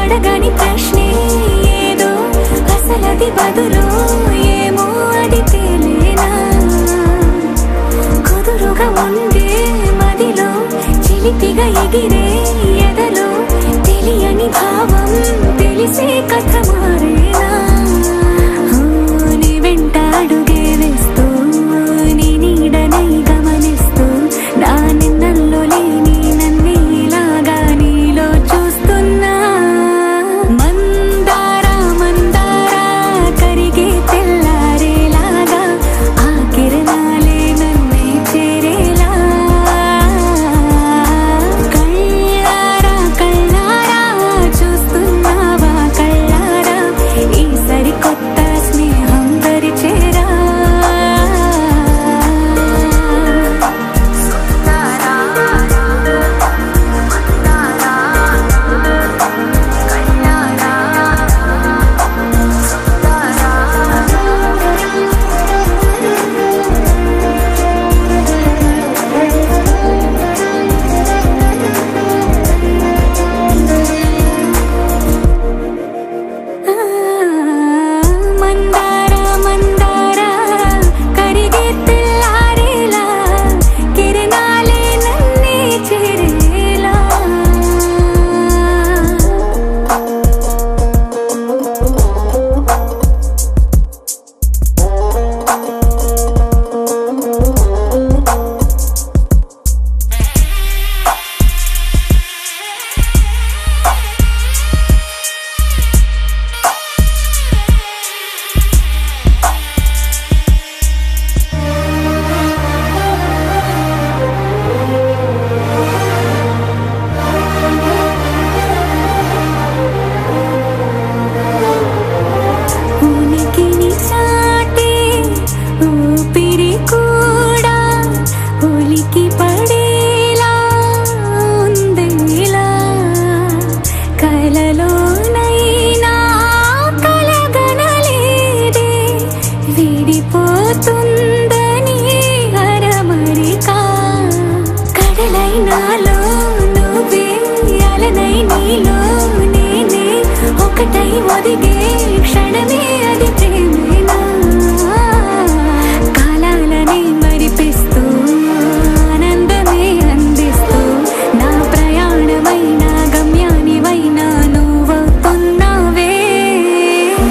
అడగని ప్రశ్నే ఏదో అసలది బదులు ఏమో అది తేలేనా కుదురుగా ఉండే మదిలో చిలిపిగా ఎగిరే ఎదలో తెలియని భావం తెలిసే కథ మారేనా నీ వెంట అడుగే వేస్తూ నీ నీడనై గమనిస్తూ నా నిన్నల్లో లేని నన్నే ఇలాగా నీలో చూస్తున్నా మందారా మందారా కరిగే తెల్లారేలాగా ఆ కిరణాలే నన్నే చేరేలా కళ్ళారా కళ్ళారా చూస్తున్నావా కళ్ళారా ఈ సరికొత్త స్నేహం దరిచేరా మందారా మందారా కరిగే తెల్లారేలా కిరణాలే నన్నే చేరేలా ఉనికిని చాటే ఊపిరి కూడా ఉలికి పడేలా ఉందేలా కలలోనైనా కలగనలేదే విడిపోతుందని అరమరిక కడలైనాలో నువ్వే అలనై నీలో నేనే ఒకటై ఒదిగే క్షణమే అది ప్రేమేనా కాలాలని మరిపిస్తూ ఆనందమే అందిస్తూ నా ప్రయాణమైన గమ్యానివైనా నువ్వవుతున్నావే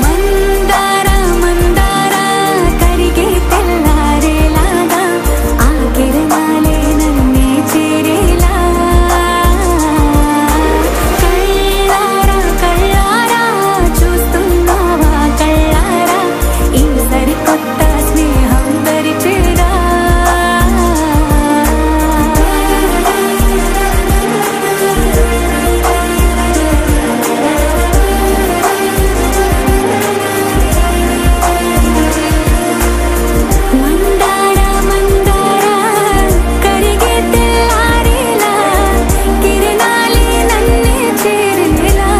మందారా మందారా కరిగే తెల్లారేలాగా ఆ కిరణాలే నన్నే చేరేలా కళ్ళారా కళ్ళారా చూస్తున్నావా కళ్ళారా ఈ సరికొత్త స్నేహం దరిచేరా మందారా మందారా కరిగే తెల్లారేలా కిరణాలే నన్నే చేరేలా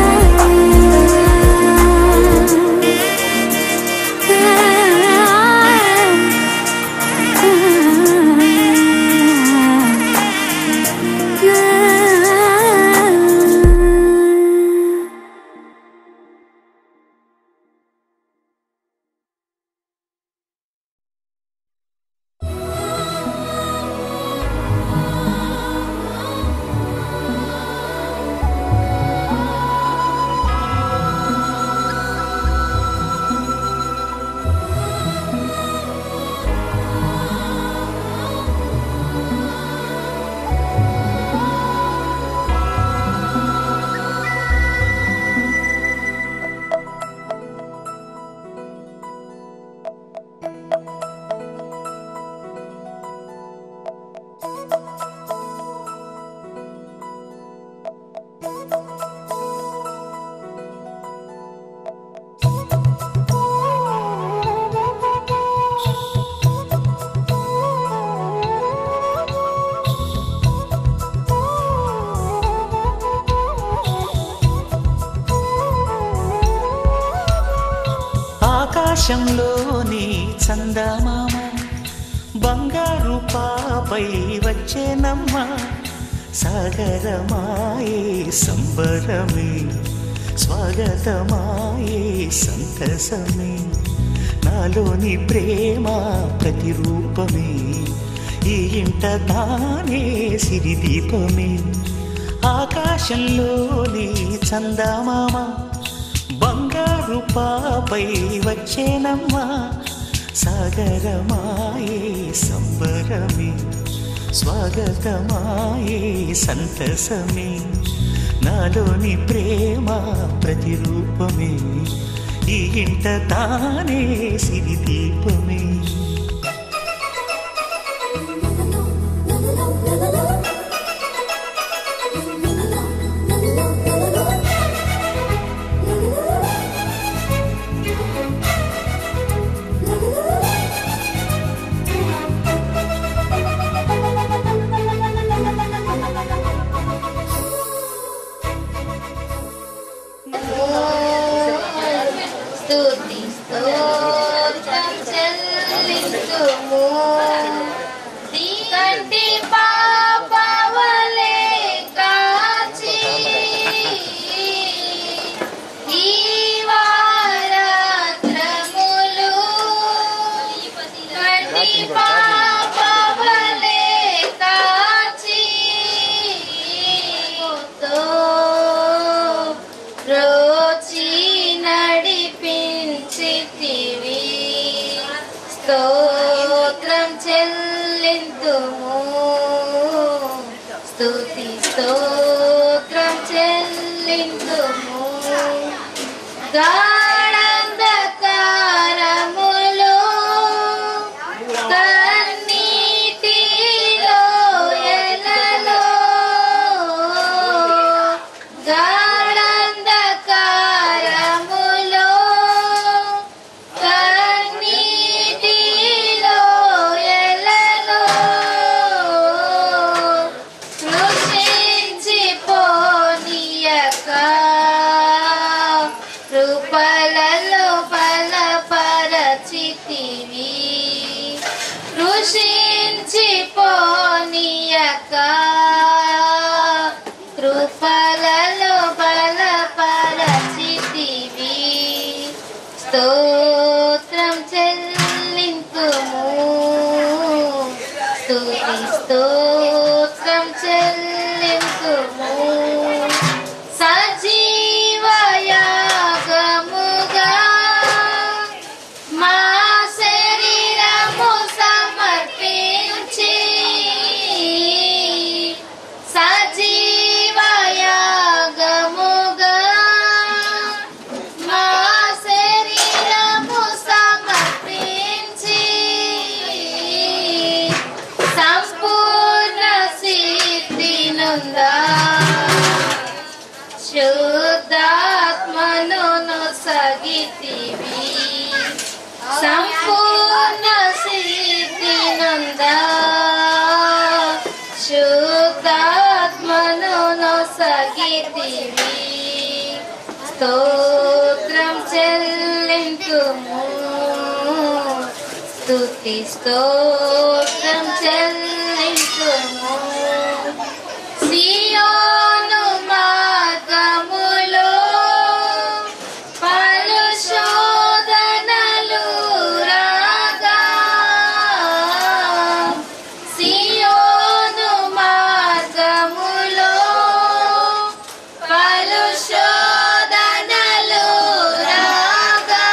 ఆకాశంలోని చందమామ బంగారు పాపై వచ్చేనమ్మ సాగరమాయే సంబరమే స్వాగతమాయే సంతసమే నాలోని ప్రేమ ప్రతిరూపమే ఈ ఇంట తానే సిరిదీపమే ఆకాశంలోని చందమామ బంగారు పాపై వచ్చేనమ్మా సాగరమాయే సంబరమే స్వాగతమాయే సంతసమే నాలోని ప్రేమ ప్రతిరూపమే ఈ ఇంట తానే సిరిదీపమే స్తుతి స్తోత్రం చెల్లించుము కంటి పాపవలే కాచి ఈ వారాత్రములు కంటి పాపవలే కాచి రోచి నడిపించితివి స్తోత్రం చెల్లింతుము స్తుతి స్తోత్రం చెల్లింతుము గాఢంధకారములో కన్నీటిలో ఎలలో గాఢంధకారములో కన్నీటిలో ఎలలో కృషించిపోనీయక కృపలలో బలపరచితివి కృషించిపోనీయక కృపలలో బలపరచితివి స్తోత్రం చెల్లింతుము స్తుతి స్తోత్రం చెల్లింతుము సజీవయాగముగా మా శరీరము సమర్పించి సజీవయాగముగా మా శరీరము సమర్పించి సంపూర్ణ సిద్ధి నొందా శుద్ధాత్మను నొసగితివి సంపూర్ణ సిద్ధి నొందా శుద్ధాత్మను నొసగితివి స్తోత్రం చెల్లింతుము స్తుతి స్తోత్రం చెల్లింతుము సియోను మార్గములో పలు శోధనలు రాగా సియోను మార్గములో పలు శోధనలు రాగా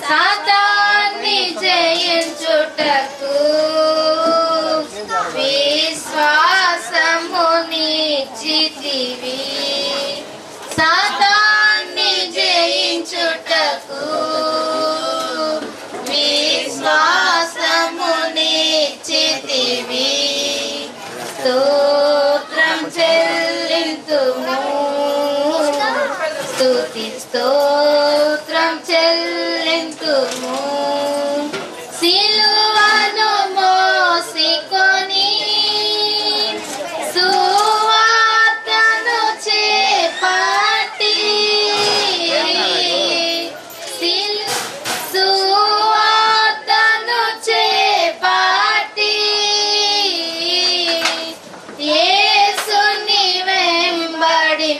సాతాన్ని జయించుటకు విశ్వాసమునిచ్చితివి సాతాన్ని జయించుటకు విశ్వాసమునిచ్చితివి స్తోత్రం చెల్లింతుము స్తుతి స్తోత్రం చెల్లింతుము సిలువను మోసికొని సువార్తను చేపట్టి సువార్తను చేపట్టి యేసుని వెంబడి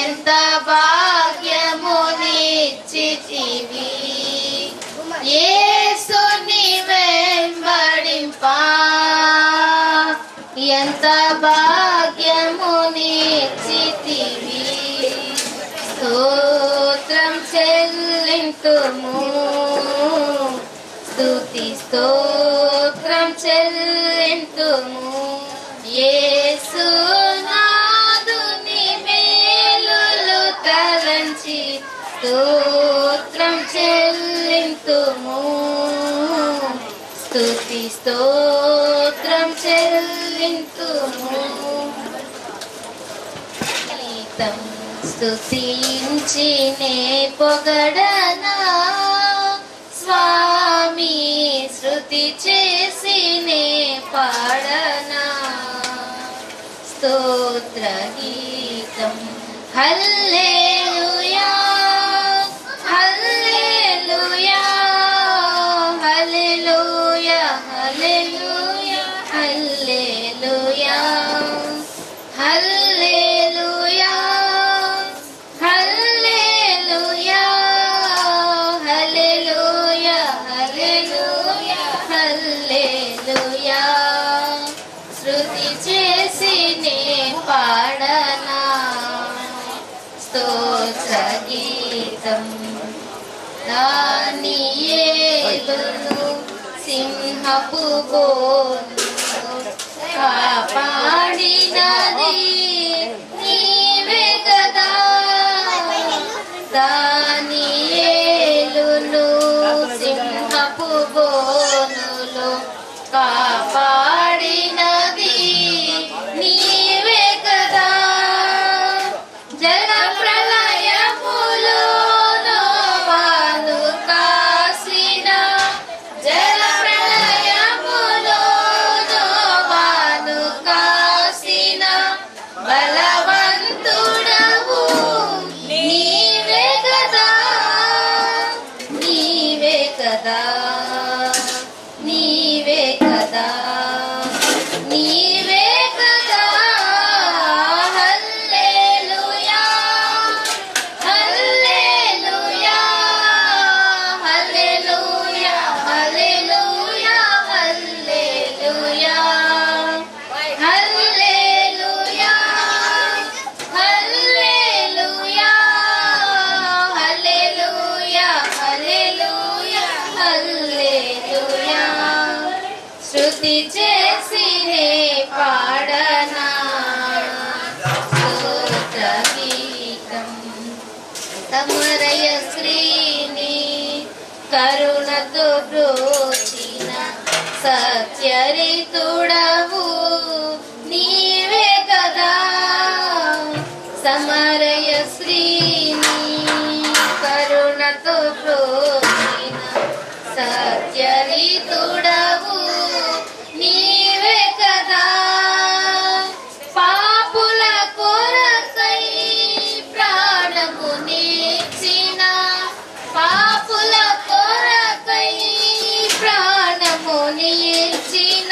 ఎంత భాగ్యమునిచ్చితివి యేసుని వెంబడింప ఎంత భాగ్యమునిచ్చితివి స్తోత్రం చెల్లింతుము స్తుతి స్తోత్రం చెల్లింతుము యేసునాథుని మేలులు తలంచి స్తోత్రం చెల్లింతుము స్తుతి స్తోత్రం చెల్లింతుము గీతం స్తుతించి నే పొగడనా స్వామి శృతి చేసి నే పాడనా స్తోత్ర గీతం హల్లెలూయా హల్లెలూయా హల్లెలూయా హల్లెలూయా హల్లెలూయా హల్లెలూయా హల్లెలూయా హల్లెలూయా హల్లెలూయా హల్లెలూయా శృతి చేసి నే పాడనా స్తోత్ర గీతం దానియేలును సింహపు బోనులో కాపాడినది నీవే కదా దానియేలును సింహపు బోనులో కాపాడినది నీవే కదా జల ప్రళయములో నోవాను కాసిన జల ప్రళయములో నోవాను కాసిన బలవంతుడవు నీవే కదా నీవే కదా నీవే కదా నీవే కదా హల్లెలూయా హల్లెలూయా హల్లెలూయా హల్లెలూయా హల్లెలూయా హల్లెలూయా హల్లెలూయా హల్లెలూయా హల్లెలూయా హల్లెలూయా శృతి చేసి నే పాడనా స్తోత్ర గీతం సమరయ శ్రీని కరుణతో బ్రోచిన సత్యరితుడవు నీవే కదా సమరయ శ్రీని కరుణతో బ్రోచిన సత్యరితుడవు నీవే కదా పాపుల కొరకై ప్రాణము నీచిన పాపుల కొరకై ప్రాణము నీచిన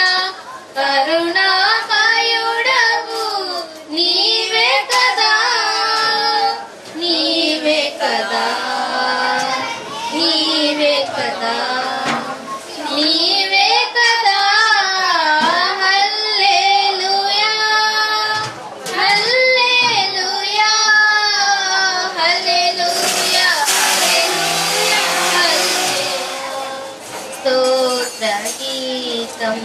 కరుణామయుడవు నీవే కదా నీవే కదా నీవే కదా నీవే కదా హల్లెలూయా హల్లెలూయా హల్లెలూయా హల్లెలూయా హల్లెలూయా స్తోత్ర గీతం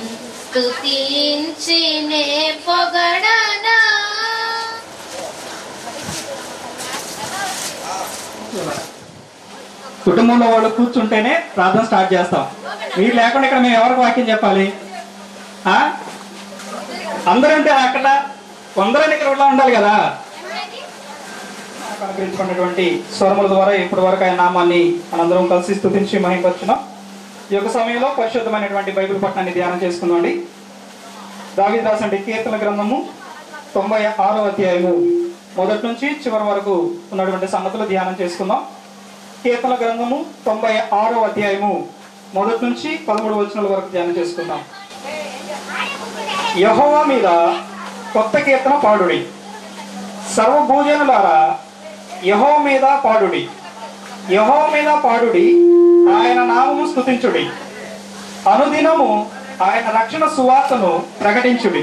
స్తుతించి నే పొగడనా కుటుంబంలో వాళ్ళు కూర్చుంటేనే ప్రార్థన స్టార్ట్ చేస్తాం. మీరు లేకుండా ఇక్కడ మేము ఎవరికి వాక్యం చెప్పాలి? అందరంటే అక్కడ కొందరంటే ఇక్కడ ఉన్నా ఉండాలి కదా. అనుగ్రహించుకున్నటువంటి స్వరముల ద్వారా ఇప్పటి వరకు ఆయన నామాన్ని మనందరం కలిసి స్తుతించి మహిమపరచున్నాం. ఈ యొక్క సమయంలో పరిశుద్ధమైనటువంటి బైబిల్ పట్టణాన్ని ధ్యానం చేసుకుందామండి. దావీదాసు అంటే కీర్తన గ్రంథము 96వ అధ్యాయము మొదటి నుంచి చివరి వరకు ఉన్నటువంటి సంగతులు ధ్యానం చేసుకుందాం. కీర్తన గ్రంథము 96వ అధ్యాయము మొదటి నుంచి 13 వచనాల వరకు ధ్యానం చేసుకుందాం. యెహోవా మీద కొత్త కీర్తన పాడుడి. సర్వభూజనులారా యెహోవా మీద పాడుడి. యెహోవా మీద పాడుడి, ఆయన నామము స్తుతించుడి. అనుదినము ఆయన రక్షణ సువార్తను ప్రకటించుడి.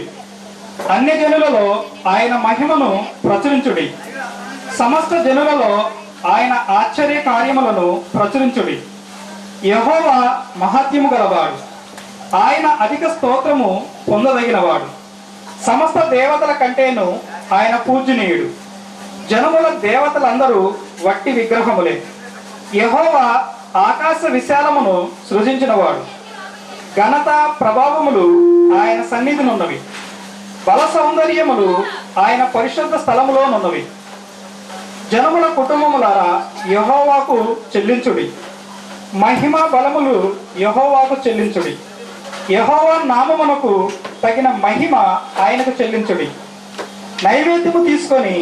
అన్యజనులలో ఆయన మహిమను ప్రచురించుడి. సమస్త జనులలో ఆయన ఆశ్చర్య కార్యములను ప్రచురించుడి. యెహోవా మహాత్యము గలవాడు, ఆయన అధిక స్తోత్రము పొందదగినవాడు. సమస్త దేవతల కంటేను ఆయన పూజనీయుడు. జనముల దేవతలందరూ వట్టి విగ్రహములే. యెహోవా ఆకాశ విశాలమును సృజించినవాడు. ఘనత ప్రభావములు ఆయన సన్నిధినున్నవి. బల సౌందర్యములు ఆయన పరిశుద్ధ స్థలములోనున్నవి. జనముల కుటుంబములారా యెహోవాకు చెల్లించుడి. మహిమ బలములు యెహోవాకు చెల్లించుడి. యెహోవా నామమునకు తగిన మహిమ ఆయనకు చెల్లించుడి. నైవేద్యము తీసుకొని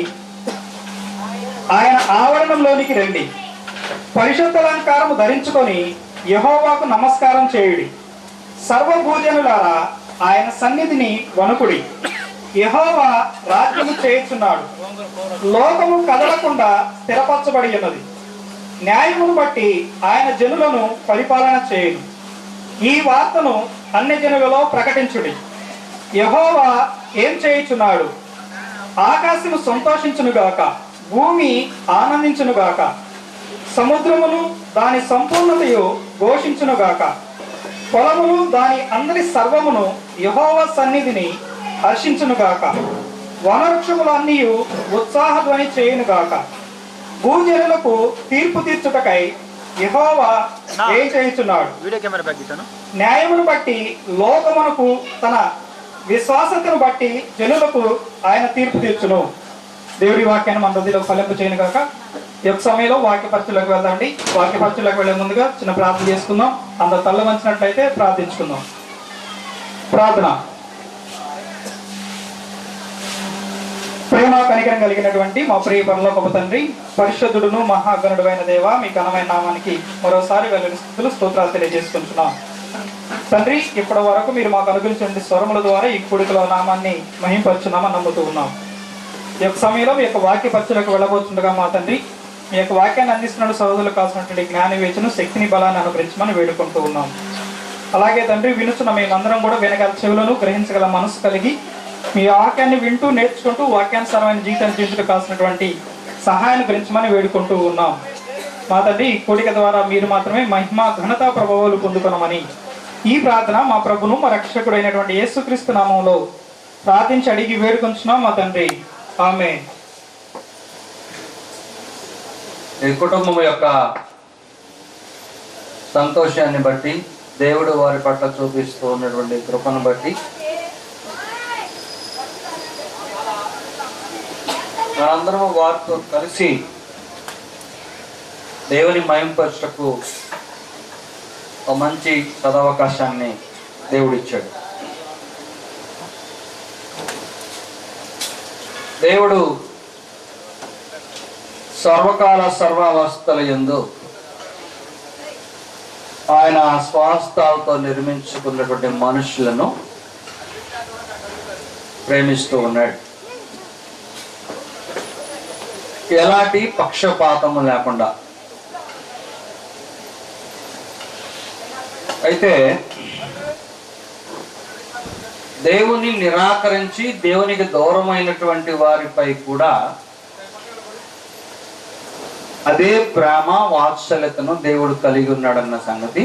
ఆయన ఆవరణంలోనికి రండి. పరిశుద్ధాలంకారము ధరించుకొని యెహోవాకు నమస్కారం చేయుడి. సర్వభూజనులారా ఆయన సన్నిధిని వణుకుడి. యెహోవా రాజ్యము చేయుచున్నాడు. లోకము కదలకుండా స్థిరపరచబడి ఉన్నది. న్యాయమును బట్టి ఆయన జనులను పరిపాలన చేయును. ఈ వార్తను అన్ని జనులలో ప్రకటించుడి. యెహోవా ఏం చేయుచున్నాడు? ఆకాశము సంతోషించునుగాక, భూమి ఆనందించునుగాక, సముద్రమును దాని సంపూర్ణతయు ఘోషించునుగాక. పొలములు దాని అందరి సర్వమును యెహోవా సన్నిధిని హర్షించునుగాక. వనవృక్షములన్నీ ఉత్సాహధ్వని చేయునుగాక. భూజనులకు తీర్పు తీర్చుటకై యెహోవా ఏం చేయుచున్నాడు? న్యాయమును బట్టి లోకమునకు, తన విశ్వాసతను బట్టి జనులకు ఆయన తీర్పు తీర్చును. దేవుడి వాక్యాన్ని మన హృదయంలో ఫలింపు చేయను గాక. ఈ యొక్క సమయంలో వాక్యపరచులకు వెళ్దండి. వాక్యపరచులకు వెళ్లే ముందుగా చిన్న ప్రార్థన చేసుకుందాం. అందరు తల్ల వంచినట్లయితే ప్రార్థించుకుందాం. ప్రార్థన. ప్రేమ కనికరం కలిగినటువంటి మా ప్రియ పరలోకపు తండ్రి, పరిశుద్ధుడును మహాగణుడు అయిన దేవ, మీ ఘనమైన నామానికి మరోసారి వెళ్ళని స్థితులు స్తోత్రాలు తెలియజేసుకుంటున్నాం. తండ్రి, ఇప్పటి వరకు మీరు మాకు అనుగ్రహించిన స్వరముల ద్వారా ఈ కూడికలో నామాన్ని మహింపరచున్నామని నమ్ముతూ ఉన్నాం. ఈ యొక్క సమయంలో మీ యొక్క వాక్యపరచులకు వెళ్ళబోతుండగా మా తండ్రి, మీ యొక్క వాక్యాన్ని అందిస్తున్న సహోదరులకు కావాల్సినటువంటి జ్ఞాన వివేచన, శక్తిని, బలాన్ని అనుగ్రహించమని వేడుకుంటూ ఉన్నాం. అలాగే తండ్రి, వినుచున్న మేమందరం కూడా వినగల చెవులను, గ్రహించగల మనసు కలిగి మీ వాక్యాన్ని వింటూ నేర్చుకుంటూ వాక్యానుసారమైన జీవితాన్ని జీవించడం కావాల్సినటువంటి సహాయాన్ని గురించమని వేడుకుంటూ ఉన్నాం. మా తండ్రి, ఈ కూడిక ద్వారా మీరు మాత్రమే మహిమ, ఘనత, ప్రభావాలు పొందుకున్నామని ఈ ప్రార్థన మా ప్రభును, మా రక్షకుడు అయినటువంటి యేసుక్రీస్తు నామంలో ప్రార్థించి అడిగి వేడుకొంచున్నాం మా తండ్రి. ఆమేన్. ఈ కుటుంబం యొక్క సంతోషాన్ని బట్టి, దేవుడు వారి పట్ల చూపిస్తూ ఉన్నటువంటి కృపను బట్టి మనందరం వారితో కలిసి దేవుని మహింపరచుటకు ఒక మంచి సదవకాశాన్ని దేవుడిచ్చాడు. దేవుడు సర్వకాల సర్వావస్థల యందు ఆయన స్వాస్థాలతో నిర్మించుకున్నటువంటి మనుషులను ప్రేమిస్తూ ఉన్నాడు. ఎలాంటి పక్షపాతము లేకుండా. అయితే దేవుని నిరాకరించి దేవునికి దూరమైనటువంటి వారిపై కూడా అదే ప్రేమ, వాత్సల్యతను దేవుడు కలిగి ఉన్నాడన్న సంగతి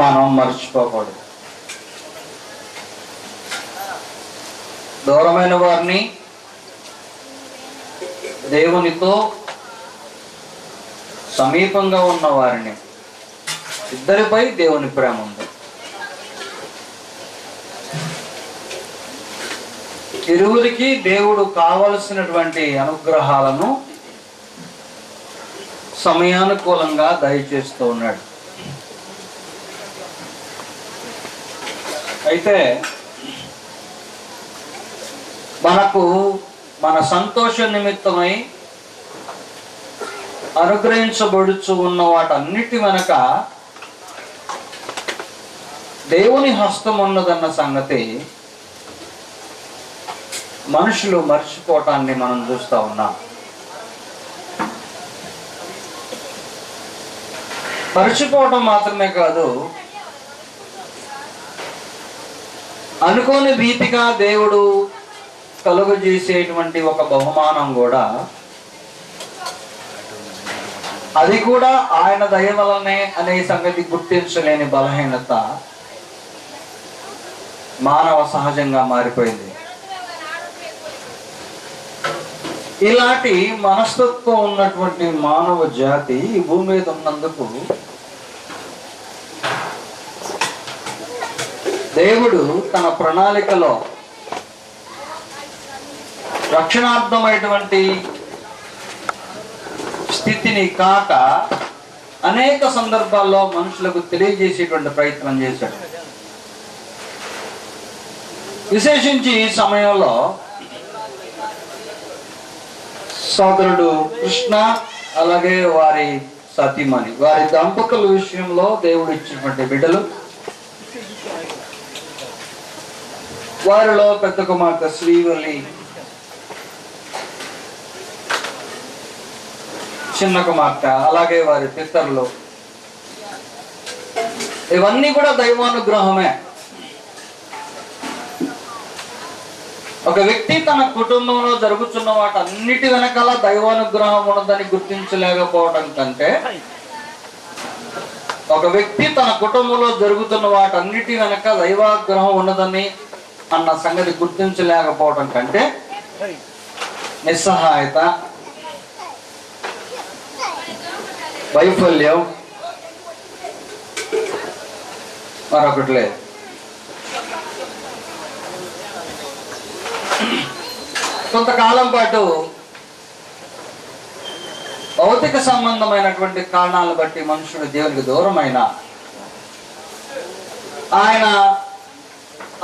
మనం మర్చిపోకూడదు. దూరమైన వారిని, దేవునితో సమీపంగా ఉన్న వారిని, ఇద్దరిపై దేవుని ప్రేమ ఉంది. ఇరువురికి దేవుడు కావలసినటువంటి అనుగ్రహాలను సమయానుకూలంగా దయచేస్తూ ఉన్నాడు. అయితే మనకు మన సంతోష నిమిత్తమై అనుగ్రహించబడుచు ఉన్న వాటన్నిటి వెనక దేవుని హస్తం ఉన్నదన్న సంగతి మనుషులు మర్చిపోవటాన్ని మనం చూస్తూ ఉన్నాం. మర్చిపోవటం మాత్రమే కాదు, అనుకోని రీతిగా దేవుడు కలుగజేసేటువంటి ఒక బహుమానం కూడా, అది కూడా ఆయన దయ వలనే అనే సంగతి గుర్తించలేని బలహీనత మానవ సహజంగా మారిపోయింది. ఇలాంటి మనస్తత్వం ఉన్నటువంటి మానవ జాతి ఈ భూమి మీద ఉన్నందుకు దేవుడు తన ప్రణాళికలో రక్షణార్థమైనటువంటి స్థితిని కాక అనేక సందర్భాల్లో మనుషులకు తెలియజేసేటువంటి ప్రయత్నం చేశాడు. విశేషించి ఈ సమయంలో సోదరుడు కృష్ణ అలాగే వారి సతీమణి, వారి దంపతుల విషయంలో దేవుడు ఇచ్చినటువంటి బిడ్డలు, వారిలో పెద్ద కుమార్తె శ్రీవల్లి, చిన్న కుమార్తె, అలాగే వారి పితరులు, ఇవన్నీ కూడా దైవానుగ్రహమే. ఒక వ్యక్తి తన కుటుంబంలో జరుగుతున్న వాటన్నిటి వెనకాల దైవానుగ్రహం ఉన్నదని గుర్తించలేకపోవడం కంటే, ఒక వ్యక్తి తన కుటుంబంలో జరుగుతున్న వాటన్నిటి వెనక దైవానుగ్రహం ఉన్నదని అన్న సంగతి గుర్తించలేకపోవడం కంటే నిస్సహాయత, వైఫల్యం మరొకటి లేదు. కొంతకాలం పాటు భౌతిక సంబంధమైనటువంటి కారణాలను బట్టి మనుషుడు దేవునికి దూరమైన, ఆయన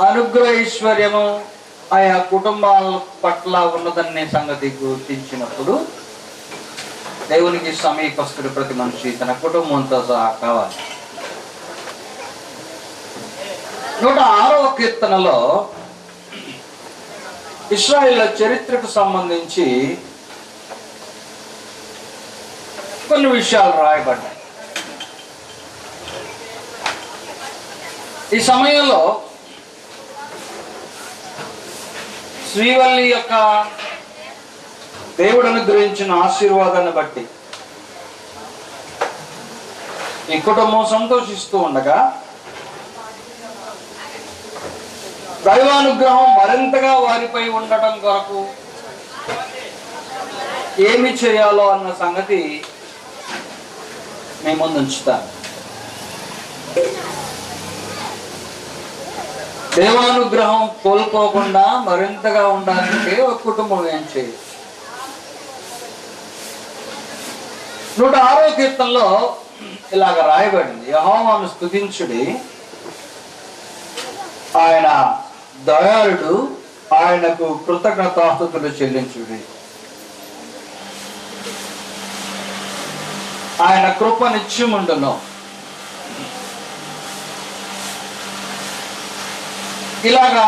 అనుగ్రహ ఐశ్వర్యము ఆయా కుటుంబాల పట్ల ఉన్నదనే సంగతి గుర్తించినప్పుడు దేవునికి సమీపస్తుడు ప్రతి మనిషి తన కుటుంబంతో సహా కావాలి. 106వ కీర్తనలో ఇశ్రాయేలు చరిత్రకు సంబంధించి కొన్ని విషయాలు రాయబడ్డాయి. ఈ సమయంలో శ్రీవల్లి యొక్క దేవుడు అనుగ్రహించిన ఆశీర్వాదాన్ని బట్టి ఈ కుటుంబం సంతోషిస్తూ ఉండగా, దైవానుగ్రహం మరింతగా వారిపై ఉండటం కొరకు ఏమి చేయాలో అన్న సంగతి మీ ముందు ఉంచుతాను. దేవానుగ్రహం కోల్పోకుండా మరింతగా ఉండాలంటే ఒక కుటుంబం ఏం చేయదు. 106వ కీర్తనలో ఇలాగ రాయబడింది, యెహోవాను స్తుతించుడి, ఆయన దయాళుడు, ఆయనకు కృతజ్ఞతాస్తుతులు చెల్లించుడి, ఆయన కృప నిత్యముండును. ఇలాగా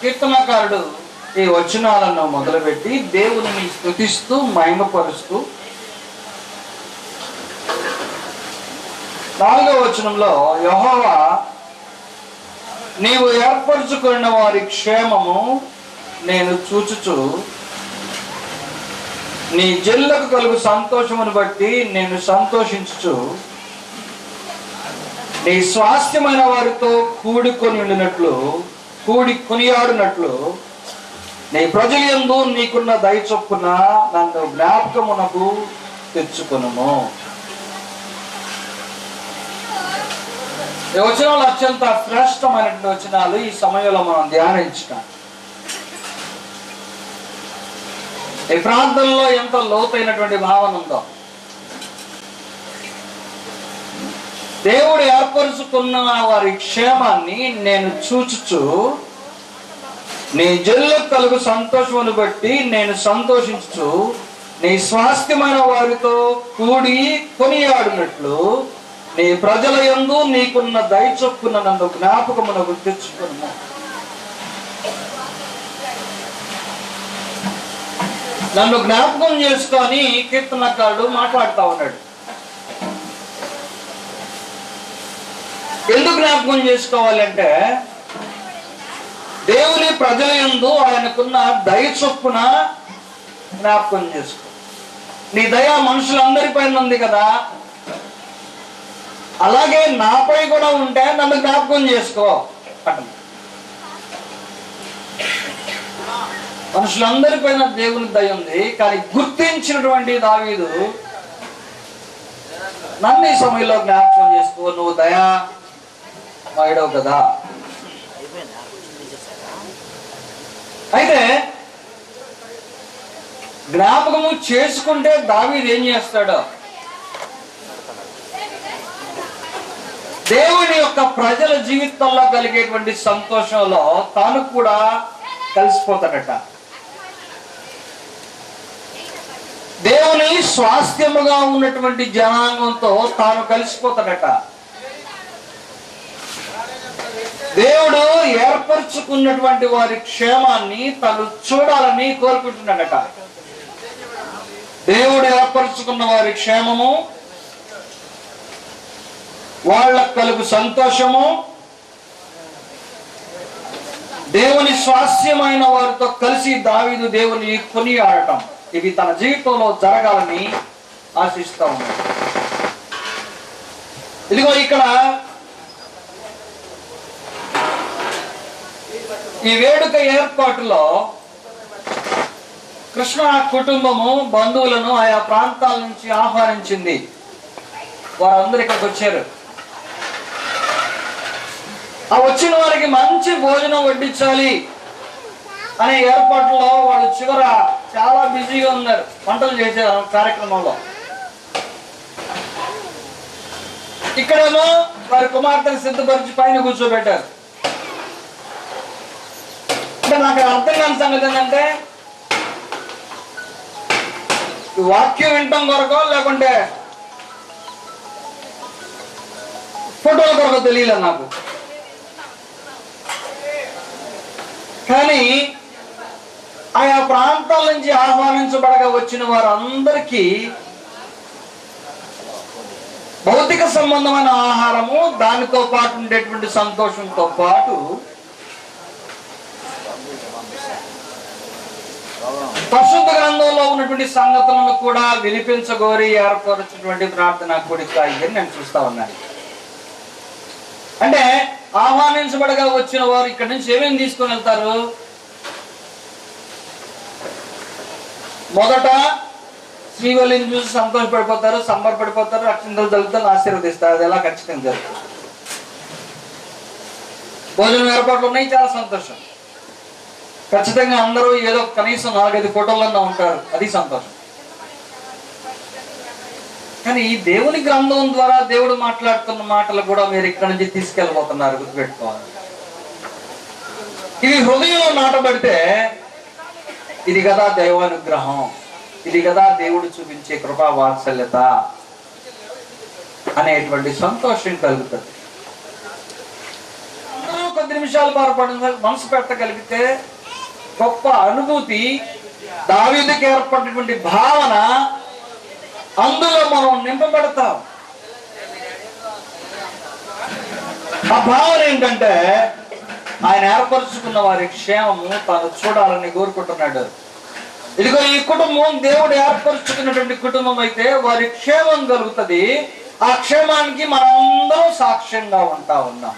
కీర్తనకారుడు ఈ వచనాలను మొదలుపెట్టి దేవుని స్తుతిస్తూ మహిమపరుస్తూ 4వ వచనంలో, యెహోవా నీవు ఏర్పరచుకున్న వారి క్షేమము నేను చూచుచు, నీ జల్లకు కలుగు సంతోషమును బట్టి నేను సంతోషించుచు, నీ స్వాస్థ్యమైన వారితో కూడి కొనియాడినట్లు నీ ప్రజలందు నీకున్న దయ చొప్పున నన్ను జ్ఞాపకమునకు తెచ్చుకొనుము. ఈ వచనాలు అత్యంత శ్రేష్టమైనటువంటి వచనాలు. ఈ సమయంలో మనం ధ్యానించుతాం. ఈ ప్రాంతంలో ఎంత లోతైనటువంటి భావన ఉందో. దేవుడు ఏర్పరుచుకున్న వారి క్షేమాన్ని నేను చూచుచు, నీ జల్లకు కలుగు సంతోషమును బట్టి నేను సంతోషించుచు, నీ స్వాస్థ్యమైన వారితో కూడి కొనియాడినట్లు నీ ప్రజల యందు నీకున్న దయ చొప్పున నన్ను జ్ఞాపకమునకు తెచ్చుకొనుము. నన్ను జ్ఞాపకం చేసుకొని కీర్తనకారుడు మాట్లాడుతూ ఉన్నాడు. ఎందుకు జ్ఞాపకం చేసుకోవాలంటే దేవుని ప్రజల యందు ఆయనకున్న దయ చొప్పున జ్ఞాపకం చేసుకో. నీ దయ మనుషులందరిపైన ఉంది కదా, అలాగే నాపై కూడా ఉంటే నన్ను జ్ఞాపకం చేసుకో అంట. మనుషులందరిపైన దేవుని దయ ఉంది, కానీ గుర్తించినటువంటి దావీదు నన్ను ఈ సమయంలో జ్ఞాపకం చేసుకో, నువ్వు దయా మాయడవు కదా. అయితే జ్ఞాపకము చేసుకుంటే దావీదు ఏం చేస్తాడో, దేవుని యొక్క ప్రజల జీవితంలో కలిగేటువంటి సంతోషంలో తాను కూడా కలిసిపోతాడట. దేవుని స్వాస్థ్యముగా ఉన్నటువంటి జనాంగంతో తాను కలిసిపోతాడట. దేవుడు ఏర్పరచుకున్నటువంటి వారి క్షేమాన్ని తను చూడాలని కోరుకుంటున్నాడట. దేవుడు ఏర్పరచుకున్న వారి క్షేమము, వాళ్ళకు కలుగు సంతోషము, దేవుని స్వాస్థ్యమైన వారితో కలిసి దావీదు దేవుని కొనియాడటం, ఇవి తన జీవితంలో జరగాలని ఆశిస్తా ఉన్నాడు. ఇదిగో ఇక్కడ ఈ వేడుక ఏర్పాటులో కృష్ణ కుటుంబము బంధువులను ఆయా ప్రాంతాల నుంచి ఆహ్వానించింది. వారందరూ ఇక్కడికి వచ్చారు. ఆ వచ్చిన వారికి మంచి భోజనం వడ్డించాలి అనే ఏర్పాటులో వాళ్ళు చివర చాలా బిజీగా ఉన్నారు, వంటలు చేశారు కార్యక్రమంలో. ఇక్కడేమో వారి కుమార్తెను సిద్ధపరిచి పైన కూర్చోబెట్టారు. అంటే నాకు అర్థం కాని సంగతి ఏంటంటే, వాక్యం వినటం కొరకో లేకుంటే ఫోటోల కొరకో తెలియలేదు నాకు. కానీ ఆయా ప్రాంతాల నుంచి ఆహ్వానించబడగా వచ్చిన వారందరికీ భౌతిక సంబంధమైన ఆహారము, దానితో పాటు ఉండేటువంటి సంతోషంతో పాటు పరిశుద్ధ గ్రంథంలో ఉన్నటువంటి సంగతులను కూడా వినిపించగోరి ఏర్పరచినటువంటి ప్రార్థనా కూడిక అని నేను చూస్తా ఉన్నాను. అంటే ఆహ్వానించబడగా వచ్చిన వారు ఇక్కడి నుంచి ఏమేమి తీసుకొని వెళ్తారు? మొదట శ్రీవల్లిని చూసి సంతోషపడిపోతారు, సంబరపడిపోతారు, రక్షణలు జరుగుతారు, ఆశీర్వదిస్తారు. అది ఎలా ఖచ్చితంగా జరుగుతుంది. భోజనం ఏర్పాట్లు ఉన్నాయి, చాలా సంతోషం. ఖచ్చితంగా అందరూ ఏదో కనీసం 4-5 ఫోటోలన్నా ఉంటారు, అది సంతోషం. కానీ ఈ దేవుని గ్రంథం ద్వారా దేవుడు మాట్లాడుతున్న మాటలు కూడా మీరు ఇక్కడ నుంచి తీసుకెళ్ళబోతున్నారు, గుర్తుపెట్టుకోవాలి. ఇవి హృదయంలో నాటబడితే ఇది కదా దైవానుగ్రహం, ఇది కదా దేవుడు చూపించే కృపా వాత్సల్యత అనేటువంటి సంతోషం కలుగుతుంది. అందరూ కొద్ది నిమిషాలు బాధపడిన మనసు పెట్టగలిగితే గొప్ప అనుభూతి, దావీదుకి ఏర్పడినటువంటి భావన, అందులో మనం నింపబడతాం. ఆ భావన ఏంటంటే ఆయన ఏర్పరచుకున్న వారి క్షేమము తాను చూడాలని కోరుకుంటున్నాడు. ఇదిగో ఈ కుటుంబం దేవుడు ఏర్పరచుకున్నటువంటి కుటుంబం అయితే వారి క్షేమం కలుగుతుంది. ఆ క్షేమానికి మనందరం సాక్ష్యంగా ఉంటా ఉన్నాం.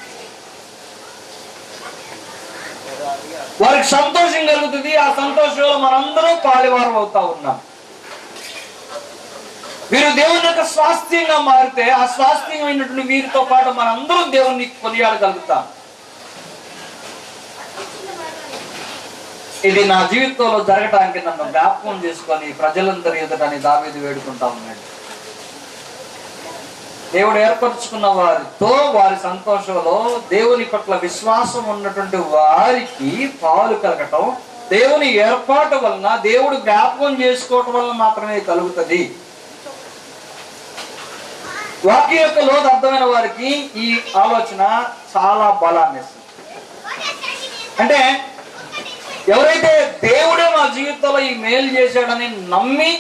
వారికి సంతోషం కలుగుతుంది, ఆ సంతోషంలో మనందరం పాలివారం అవుతా ఉన్నాం. వీరు దేవుని యొక్క స్వాస్థ్యంగా మారితే ఆ స్వాస్థ్యమైనటువంటి వీరితో పాటు మనందరం దేవుణ్ణి కొనియాడగలుగుతాం. ఇది నా జీవితంలో జరగటానికి నన్ను జ్ఞాపకం చేసుకొని ప్రజలందరూ ఎదుటని దావీదు వేడుకుంటా ఉన్నాడు. దేవుడు ఏర్పరచుకున్న వారితో వారి సంతోషంలో దేవుని పట్ల విశ్వాసం ఉన్నటువంటి వారికి పాలు కలగటం దేవుని ఏర్పాటు వలన, దేవుడు జ్ఞాపకం చేసుకోవటం వలన మాత్రమే కలుగుతుంది. వాక్యం యొక్క లోతు అర్థమైన వారికి ఈ ఆలోచన చాలా బలాన్ని ఇస్తుంది. అంటే ఎవరైతే దేవుడే మా జీవితం జీవితంలో ఈ మేలు చేశాడని నమ్మి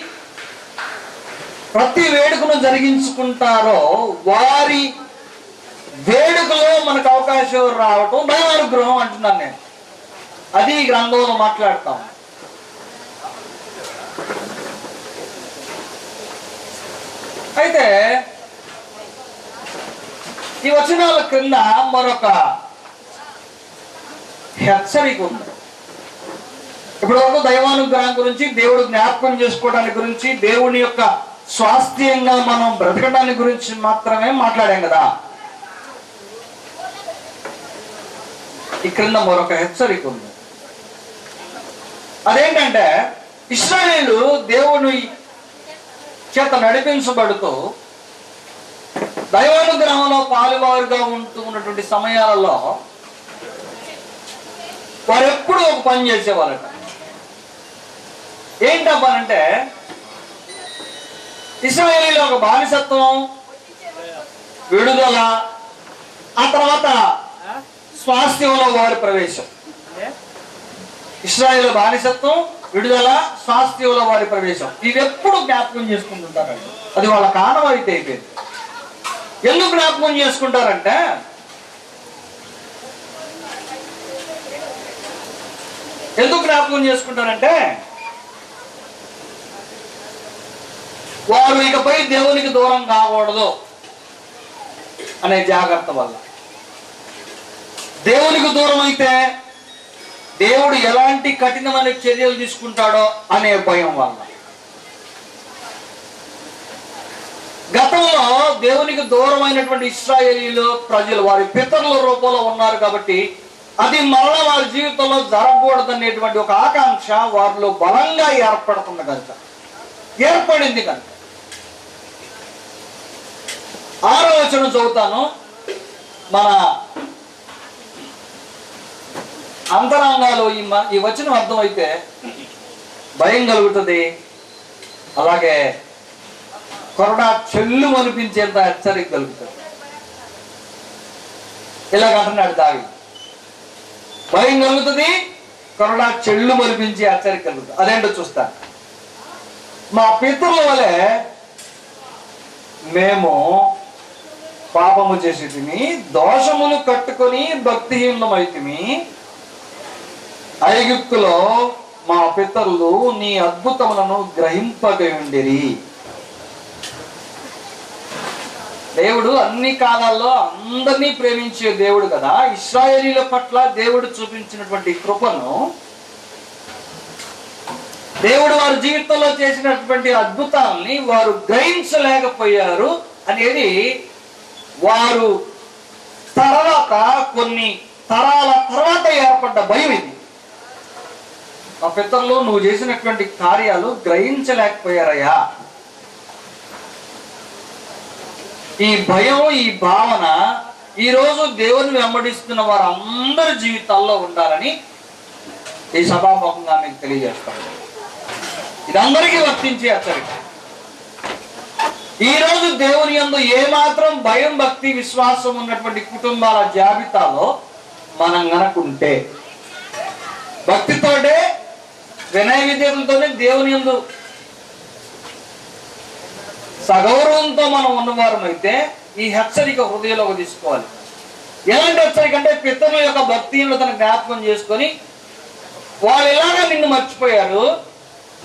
ప్రతి వేడుకను జరిగించుకుంటారో వారి వేడుకలో మనకు అవకాశం రావటం దైవానుగ్రహం అంటున్నాను నేను. అది ఈ గ్రంథంలో మాట్లాడతాం. అయితే ఈ వచనాల క్రింద మరొక హెచ్చరిక ఉంది. ఇప్పటి వరకు దైవానుగ్రహం గురించి, దేవుడు జ్ఞాపకం చేసుకోవడానికి గురించి, దేవుని యొక్క స్వాస్థ్యంగా మనం బ్రతకడానికి గురించి మాత్రమే మాట్లాడాం కదా. ఈ క్రింద మరొక హెచ్చరిక ఉంది. అదేంటంటే ఇశ్రాయేలు దేవుని చేత నడిపించబడుతూ దైవానుగ్రహంలో పాలువారుగా ఉన్నటువంటి సమయాలలో వారు ఎప్పుడు ఒక పని చేసేవారట. ఏంటా పని అంటే ఇశ్రాయేలీలో ఒక బానిసత్వం, విడుదల, ఆ తర్వాత స్వాస్థ్యంలో వారి ప్రవేశం. ఇశ్రాయేలు బానిసత్వం, విడుదల, స్వాస్థ్యంలో వారి ప్రవేశం, ఇవి ఎప్పుడు జ్ఞాపకం చేసుకుంటుంటారండి. అది వాళ్ళ కానవాయితీ అయిపోయింది. ఎందుకు జ్ఞాపకం చేసుకుంటారంటే వారు ఇకపై దేవునికి దూరం కాకూడదు అనే జాగ్రత్త వల్ల. దేవునికి దూరం అయితే దేవుడు ఎలాంటి కఠినమైన చర్యలు తీసుకుంటాడో అనే భయం వల్ల. గతంలో దేవునికి దూరమైనటువంటి ఇశ్రాయేలీలు ప్రజలు వారి పితరుల రూపంలో ఉన్నారు కాబట్టి అది మరలా వారి జీవితంలో జరగకూడదనేటువంటి ఒక ఆకాంక్ష వారిలో బలంగా ఏర్పడింది కనుక 6వ వచనం చదువుతాను. మన అంతరంగాలు ఈ వచనం అర్థమైతే భయం కలుగుతుంది. అలాగే కొరడా చెల్లు అనిపించేంత హెచ్చరిక కలుగుతుంది. ఇలాగంటున్నాడు దావీదు. భయం కలుగుతుంది, కొరడా చెల్లు అనిపించే హెచ్చరిక కలుగుతుంది. అదేంటో చూస్తాను. మా పితరుల వలె మేము పాపము చేసేటిమి, దోషములు కట్టుకొని భక్తిహీనమైతిమి. ఐగుప్తులో మా పితరులు నీ అద్భుతములను గ్రహింపగయుండిరి. దేవుడు అన్ని కాలాల్లో అందరినీ ప్రేమించే దేవుడు కదా. ఇశ్రాయేలీల పట్ల దేవుడు చూపించినటువంటి కృపను, దేవుడు వారి జీవితంలో చేసినటువంటి అద్భుతాలని వారు గ్రహించలేకపోయారు అనేది వారు తర్వాత కొన్ని తరాల తర్వాత ఏర్పడ్డ భయం. ఇది ఆ పితరులు నువ్వు చేసినటువంటి కార్యాలు గ్రహించలేకపోయారయ్యా. ఈ భయం, ఈ భావన ఈరోజు దేవుని వెంబడిస్తున్న వారందరి జీవితాల్లో ఉండాలని ఈ సభాముఖంగా మీకు తెలియజేస్తాను. ఇది అందరికీ వర్తించే హెచ్చరిక. ఈ రోజు దేవుని యందు ఏమాత్రం భయం, భక్తి, విశ్వాసం ఉన్నటువంటి కుటుంబాల జాబితాలో మనం గనకుంటే, భక్తితోటే వినయ విధేయులతోనే దేవుని యందు సగౌరవంతో మనం ఉన్నవారం అయితే ఈ హెచ్చరిక హృదయంలోకి తీసుకోవాలి. ఎలాంటి హెచ్చరిక అంటే పితరుల యొక్క భక్తిహీనతను జ్ఞాపకం చేసుకొని వాళ్ళు ఎలాగా నిన్ను మర్చిపోయారు,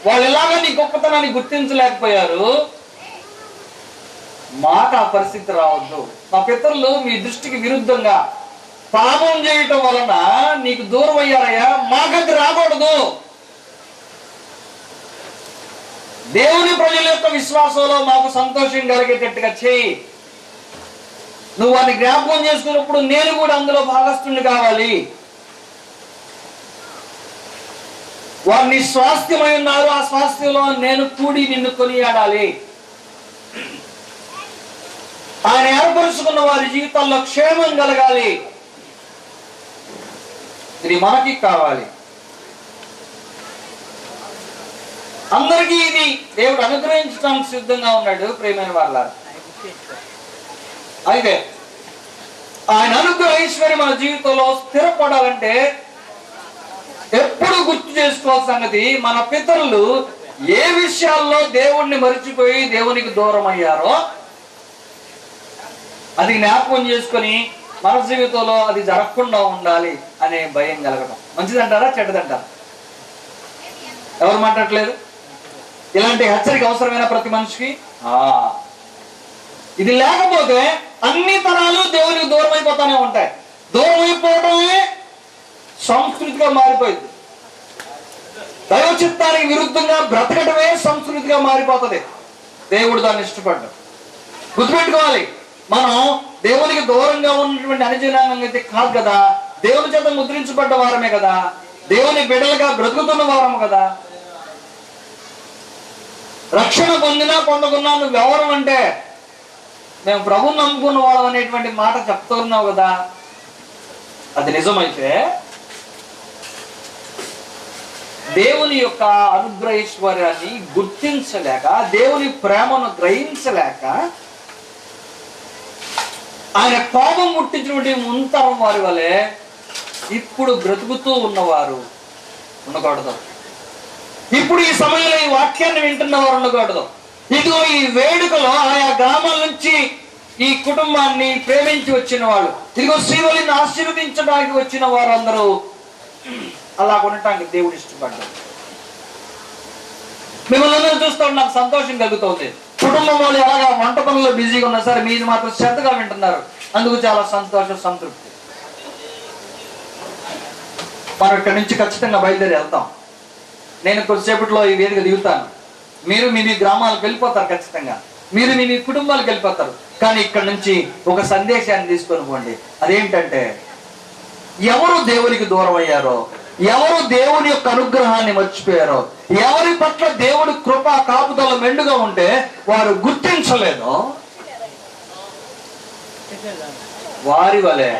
వాళ్ళు ఎలాగా నీ గొప్పతనాన్ని గుర్తించలేకపోయారు, మాకు ఆ పరిస్థితి రావద్దు. మా పితరులు మీ దృష్టికి విరుద్ధంగా పాపం చేయటం వలన నీకు దూరం అయ్యారయ్యా, మాకది రాకూడదు. దేవుని ప్రజల యొక్క విశ్వాసంలో మాకు సంతోషం కలిగేటట్టుగా చేయి. నువ్వు వారిని జ్ఞాపకం చేసుకున్నప్పుడు నేను కూడా అందులో భాగస్థుని కావాలి. వారిని స్వాస్థ్యమై ఉన్నారు, ఆ స్వాస్థ్యంలో నేను కూడి నిన్ను కొనియాడాలి. ఆయన ఏర్పరుచుకున్న వారి జీవితాల్లో క్షేమం కలగాలి. ఇది మనకి కావాలి. అందరికీ ఇది దేవుడు అనుగ్రహించడానికి సిద్ధంగా ఉన్నాడు. ప్రియమైన వారలారా, అయితే ఆయన అనుగ్రహ ఐశ్వర్యం మన జీవితంలో స్థిరపడాలంటే ఎప్పుడు గుర్తు చేసుకోవాల్సిన సంగతి, మన పితరులు ఏ విషయాల్లో దేవుణ్ణి మరిచిపోయి దేవునికి దూరం అయ్యారో అది జ్ఞాపకం చేసుకొని మన జీవితంలో అది జరగకుండా ఉండాలి అనే భయం కలగడం మంచిదంటారా చెడ్డదంటారా? ఎవరు మాట్లాడట్లేదు? ఇలాంటి హెచ్చరిక అవసరమైన ప్రతి మనిషికి. ఇది లేకపోతే అన్ని తరాలు దేవునికి దూరం అయిపోతానే ఉంటాయి. దూరం అయిపోవడమే సంస్కృతిగా మారిపోయింది. దైవ చిత్తానికి విరుద్ధంగా బ్రతకటమే సంస్కృతిగా మారిపోతుంది. దేవుడు దాన్ని ఇష్టపడ్డాడు. గుర్తుపెట్టుకోవాలి, మనం దేవునికి దూరంగా ఉన్నటువంటి అనుజనాంగం అయితే కాదు కదా, దేవుని చేత ముద్రించబడ్డ వారమే కదా, దేవుని బిడ్డలుగా బ్రతుకుతున్న వారము కదా. రక్షణ పొందినా పొందకున్నా నువ్వు ఎవరు అంటే మేము ప్రభువుని నమ్ముకున్న వాళ్ళం అనేటువంటి మాట చెప్తున్నావు కదా. అది నిజమైతే దేవుని యొక్క అనుగ్రహైశ్వర్యాన్ని గుర్తించలేక, దేవుని ప్రేమను గ్రహించలేక ఆయన కోపం ముట్టించినటువంటి ముంతరం వారి వలె ఇప్పుడు బ్రతుకుతూ ఉన్నవారు ఉండకూడదు. ఇప్పుడు ఈ సమయంలో ఈ వాక్యాన్ని వింటున్న వారు ఉండకూడదు. ఇదిగో ఈ వేడుకలో ఆయా గ్రామాల నుంచి ఈ కుటుంబాన్ని ప్రేమించి వచ్చిన వాళ్ళు, ఇదిగో శ్రీవల్లిని ఆశీర్వదించడానికి వచ్చిన వారందరూ అలా ఉండటానికి దేవుడు ఇష్టపడ్డాడు. మిమ్మల్ని అందరూ చూస్తూ నాకు సంతోషం కలుగుతుంది. కుటుంబం వాళ్ళు ఎలాగా వంట పనుల్లో బిజీగా ఉన్నా సరే మీరు మాత్రం శ్రద్ధగా వింటున్నారు, అందుకు చాలా సంతోషం, సంతృప్తి. మనం ఇక్కడి నుంచి ఖచ్చితంగా బయలుదేరి వెళ్తాం. నేను కొద్దిసేపట్లో ఈ వేదిక దిగుతాను. మీరు మీ గ్రామాలకు వెళ్ళిపోతారు, ఖచ్చితంగా మీరు మీ కుటుంబాలకు వెళ్ళిపోతారు. కానీ ఇక్కడ నుంచి ఒక సందేశాన్ని తీసుకొని పోండి. అదేంటంటే, ఎవరు దేవునికి దూరం అయ్యారో, ఎవరు దేవుని యొక్క అనుగ్రహాన్ని మర్చిపోయారో, ఎవరి పట్ల దేవుడి కృప కాపుదల మెండుగా ఉంటే వారు గుర్తించలేదో వారి వలె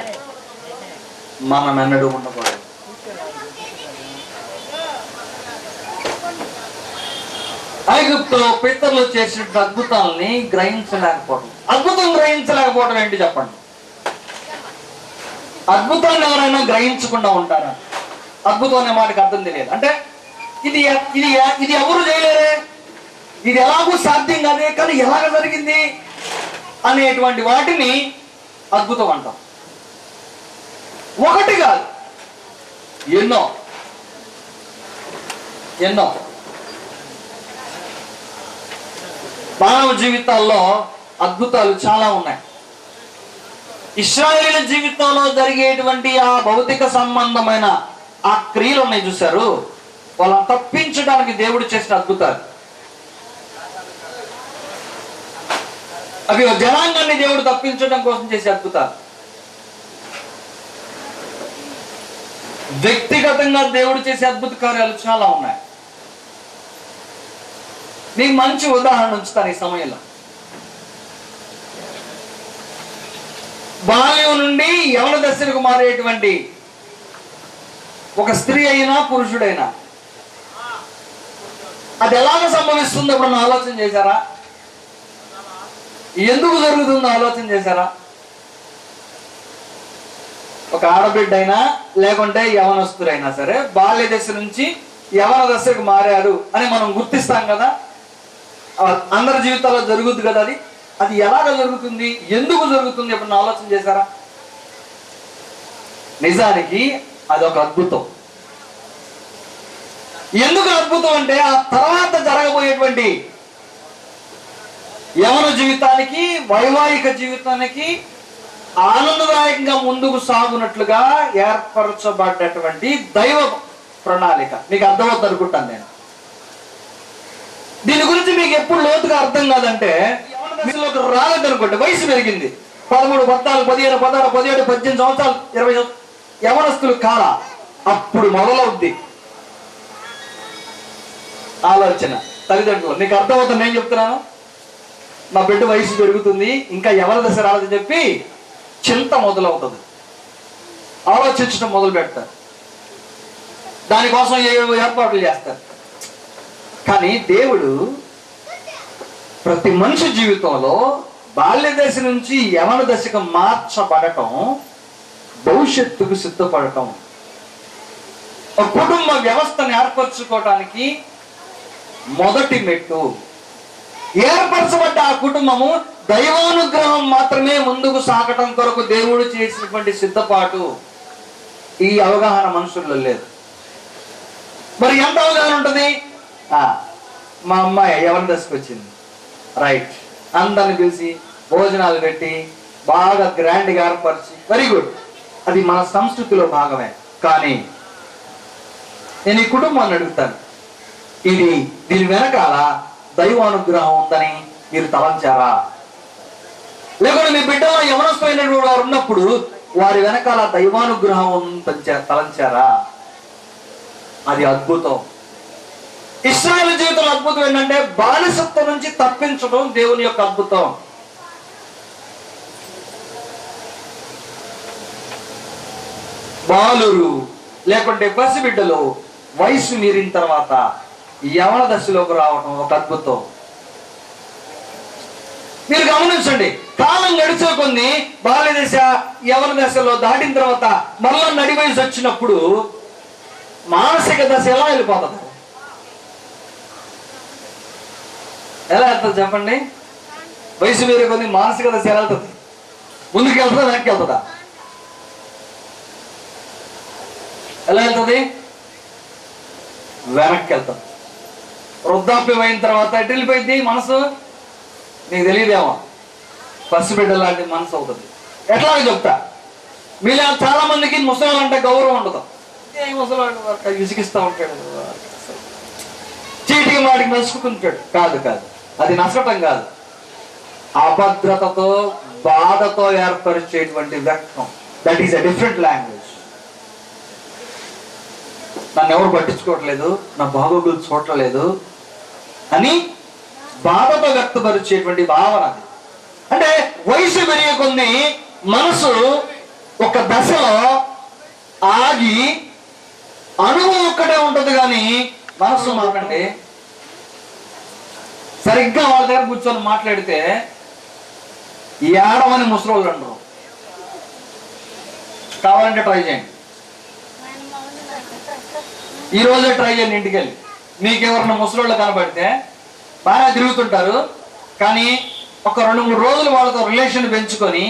మనం ఎన్నడూ ఉండకూడదు. ఐగుప్తులో పితరులు చేసిన అద్భుతాలని గ్రహించలేకపోవడం. అద్భుతం గ్రహించలేకపోవడం ఏంటి చెప్పండి? అద్భుతాన్ని ఎవరైనా గ్రహించకుండా ఉంటారా? అద్భుతం అనే మాటకి అర్థం తెలియదు. అంటే ఇది ఇది ఇది ఎవరు చేయలేరే, ఇది ఎలాగూ సాధ్యం కాదే, కానీ ఎలాగ జరిగింది అనేటువంటి వాటిని అద్భుతం అంటాం. ఒకటి కాదు, ఎన్నో ఎన్నో మానవ జీవితాల్లో అద్భుతాలు చాలా ఉన్నాయి. ఇశ్రాయేలు జీవితంలో జరిగేటువంటి ఆ భౌతిక సంబంధమైన ఆ క్రియలు ఉన్నాయి చూశారు, వాళ్ళని తప్పించడానికి దేవుడు చేసిన అద్భుతాలు. అవి జనాంగాన్ని దేవుడు తప్పించడం కోసం చేసే అద్భుతాలు. వ్యక్తిగతంగా దేవుడు చేసే అద్భుత కార్యాలు చాలా ఉన్నాయి. నీకు మంచి ఉదాహరణ ఉంచుతాను ఈ సమయంలో. బాల్యం నుండి యవన దశకు మారేటువంటి ఒక స్త్రీ అయినా పురుషుడైనా అది ఎలాగ సంభవిస్తుందో ఎప్పుడన్నా ఆలోచన చేశారా? ఎందుకు జరుగుతుందో ఆలోచన చేశారా? ఒక ఆడబిడ్డ అయినా లేకుంటే యవనస్తులైనా సరే బాల్య దశ నుంచి యవన దశకు మారారు అని మనం గుర్తిస్తాం కదా. అందరి జీవితాల్లో జరుగుతుంది కదా. అది ఎలాగ జరుగుతుంది, ఎందుకు జరుగుతుంది ఎప్పుడన్నా ఆలోచన చేశారా? నిజానికి అదొక అద్భుతం. ఎందుకు అద్భుతం అంటే ఆ తర్వాత జరగబోయేటువంటి యవన జీవితానికి, వైవాహిక జీవితానికి ఆనందదాయకంగా ముందుకు సాగునట్లుగా ఏర్పరచబడ్డటువంటి దైవ ప్రణాళిక. మీకు అర్థమవుతుంది అనుకుంటాను నేను. దీని గురించి మీకు ఎప్పుడు లోతుగా అర్థం కాదంటే, మీలోకి రాలేదనుకోండి, వయసు పెరిగింది, 13, 14, 15, 16, 17, 18 సంవత్సరాలు, 20 యవనస్తులు కాల, అప్పుడు మొదలవుద్ది ఆలోచన తల్లిదండ్రులు. నీకు అర్థమవుతుంది నేను చెప్తున్నాను. మా బిడ్డ వయసు పెరుగుతుంది, ఇంకా యవన దశ రాదని చెప్పి చింత మొదలవుతుంది, ఆలోచించడం మొదలు పెడతారు, దానికోసం ఏవేవో ఏర్పాట్లు చేస్తారు. కానీ దేవుడు ప్రతి మనిషి జీవితంలో బాల్య దశ నుంచి యవన దశకు మార్చబడటం, భవిష్యత్తుకు సిద్ధపడటం, ఒక కుటుంబ వ్యవస్థను ఏర్పరచుకోవటానికి మొదటి మెట్టు. ఏర్పరచబడ్డ ఆ కుటుంబము దైవానుగ్రహం మాత్రమే ముందుకు సాగటం కొరకు దేవుడు చేసినటువంటి సిద్ధపాటు ఈ అవగాహన మనుషుల్లో లేదు. మరి ఎంత అవగాహన ఉంటుంది? మా అమ్మాయి ఎవరి దశకు వచ్చింది, రైట్, అందరిని పిలిచి భోజనాలు పెట్టి బాగా గ్రాండ్గా ఏర్పరిచి, వెరీ గుడ్, అది మన సంస్కృతిలో భాగమే. కానీ నేను ఈ కుటుంబాన్ని అడుగుతాను, దీని వెనకాల దైవానుగ్రహం ఉందని మీరు తలంచారా? లేకుంటే మీ బిడ్డలో యవనస్తులైనటువంటి వారు ఉన్నప్పుడు వారి వెనకాల దైవానుగ్రహం ఉందని తలంచారా? అది అద్భుతం. ఇశ్రాయేలు జీవితంలో అద్భుతం ఏంటంటే బానిసత్వం నుంచి తప్పించడం దేవుని యొక్క అద్భుతం. బాలురు లేకుంటే పసిబిడ్డలు వయసు మీరిన తర్వాత యవన దశలోకి రావడం ఒక అద్భుతం. మీరు గమనించండి, కాలం గడిచే కొన్ని బాల్య దశ యవన దశలో దాటిన తర్వాత మళ్ళా నడి వయసు వచ్చినప్పుడు మానసిక దశ ఎలా వెళ్ళిపోతుంది? ఎలా వెళ్తుంది చెప్పండి? వయసు మీరే కొన్ని మానసిక దశ ఎలా వెళ్తుంది? ముందుకు వెళ్తుందా, వెనక్కి వెళ్తుందా? ఎలా వెళ్తుంది? వెనక్కి వెళ్తాం. వృద్ధాప్యం అయిన తర్వాత ఎటు వెళ్ళిపోయింది మనసు? నీకు తెలియదేమో, పసిబిడ్డ లాంటి మనసు అవుతుంది. ఎట్లాగో చెప్తా, మీలో చాలా మందికి ముసలాళ్ళు అంటే గౌరవం ఉండదు. ఏ ముసలాడు విసిగిస్తూ ఉంటాడు, చీటికి వాడికి నసుకుంటాడు. కాదు, అది నచ్చటం కాదు, అభద్రతతో బాధతో ఏర్పరిచేటువంటి వ్యక్తం. That is a different language. నన్ను ఎవరు పట్టించుకోవట్లేదు, నా బాగోగులు చూడలేదు అని బాధతో వ్యక్తపరిచేటువంటి భావన. అంటే వయసు పెరిగే కొన్ని మనసు ఒక దశలో ఆగి అనుభవం ఒక్కటే ఉంటుంది, కానీ మనసు మాట్లాడి సరిగ్గా వాళ్ళ దగ్గర కూర్చొని మాట్లాడితే ఏడవని ముసలోళ్ళు అంటారు. కావాలంటే ట్రై చేయండి, ఈ రోజే ట్రై చేయండి. ఇంటికి వెళ్ళి మీకెవరన్నా ముసలోళ్ళు కనబడితే బాగా తిరుగుతుంటారు, కానీ ఒక 2-3 రోజులు వాళ్ళతో రిలేషన్ పెంచుకొని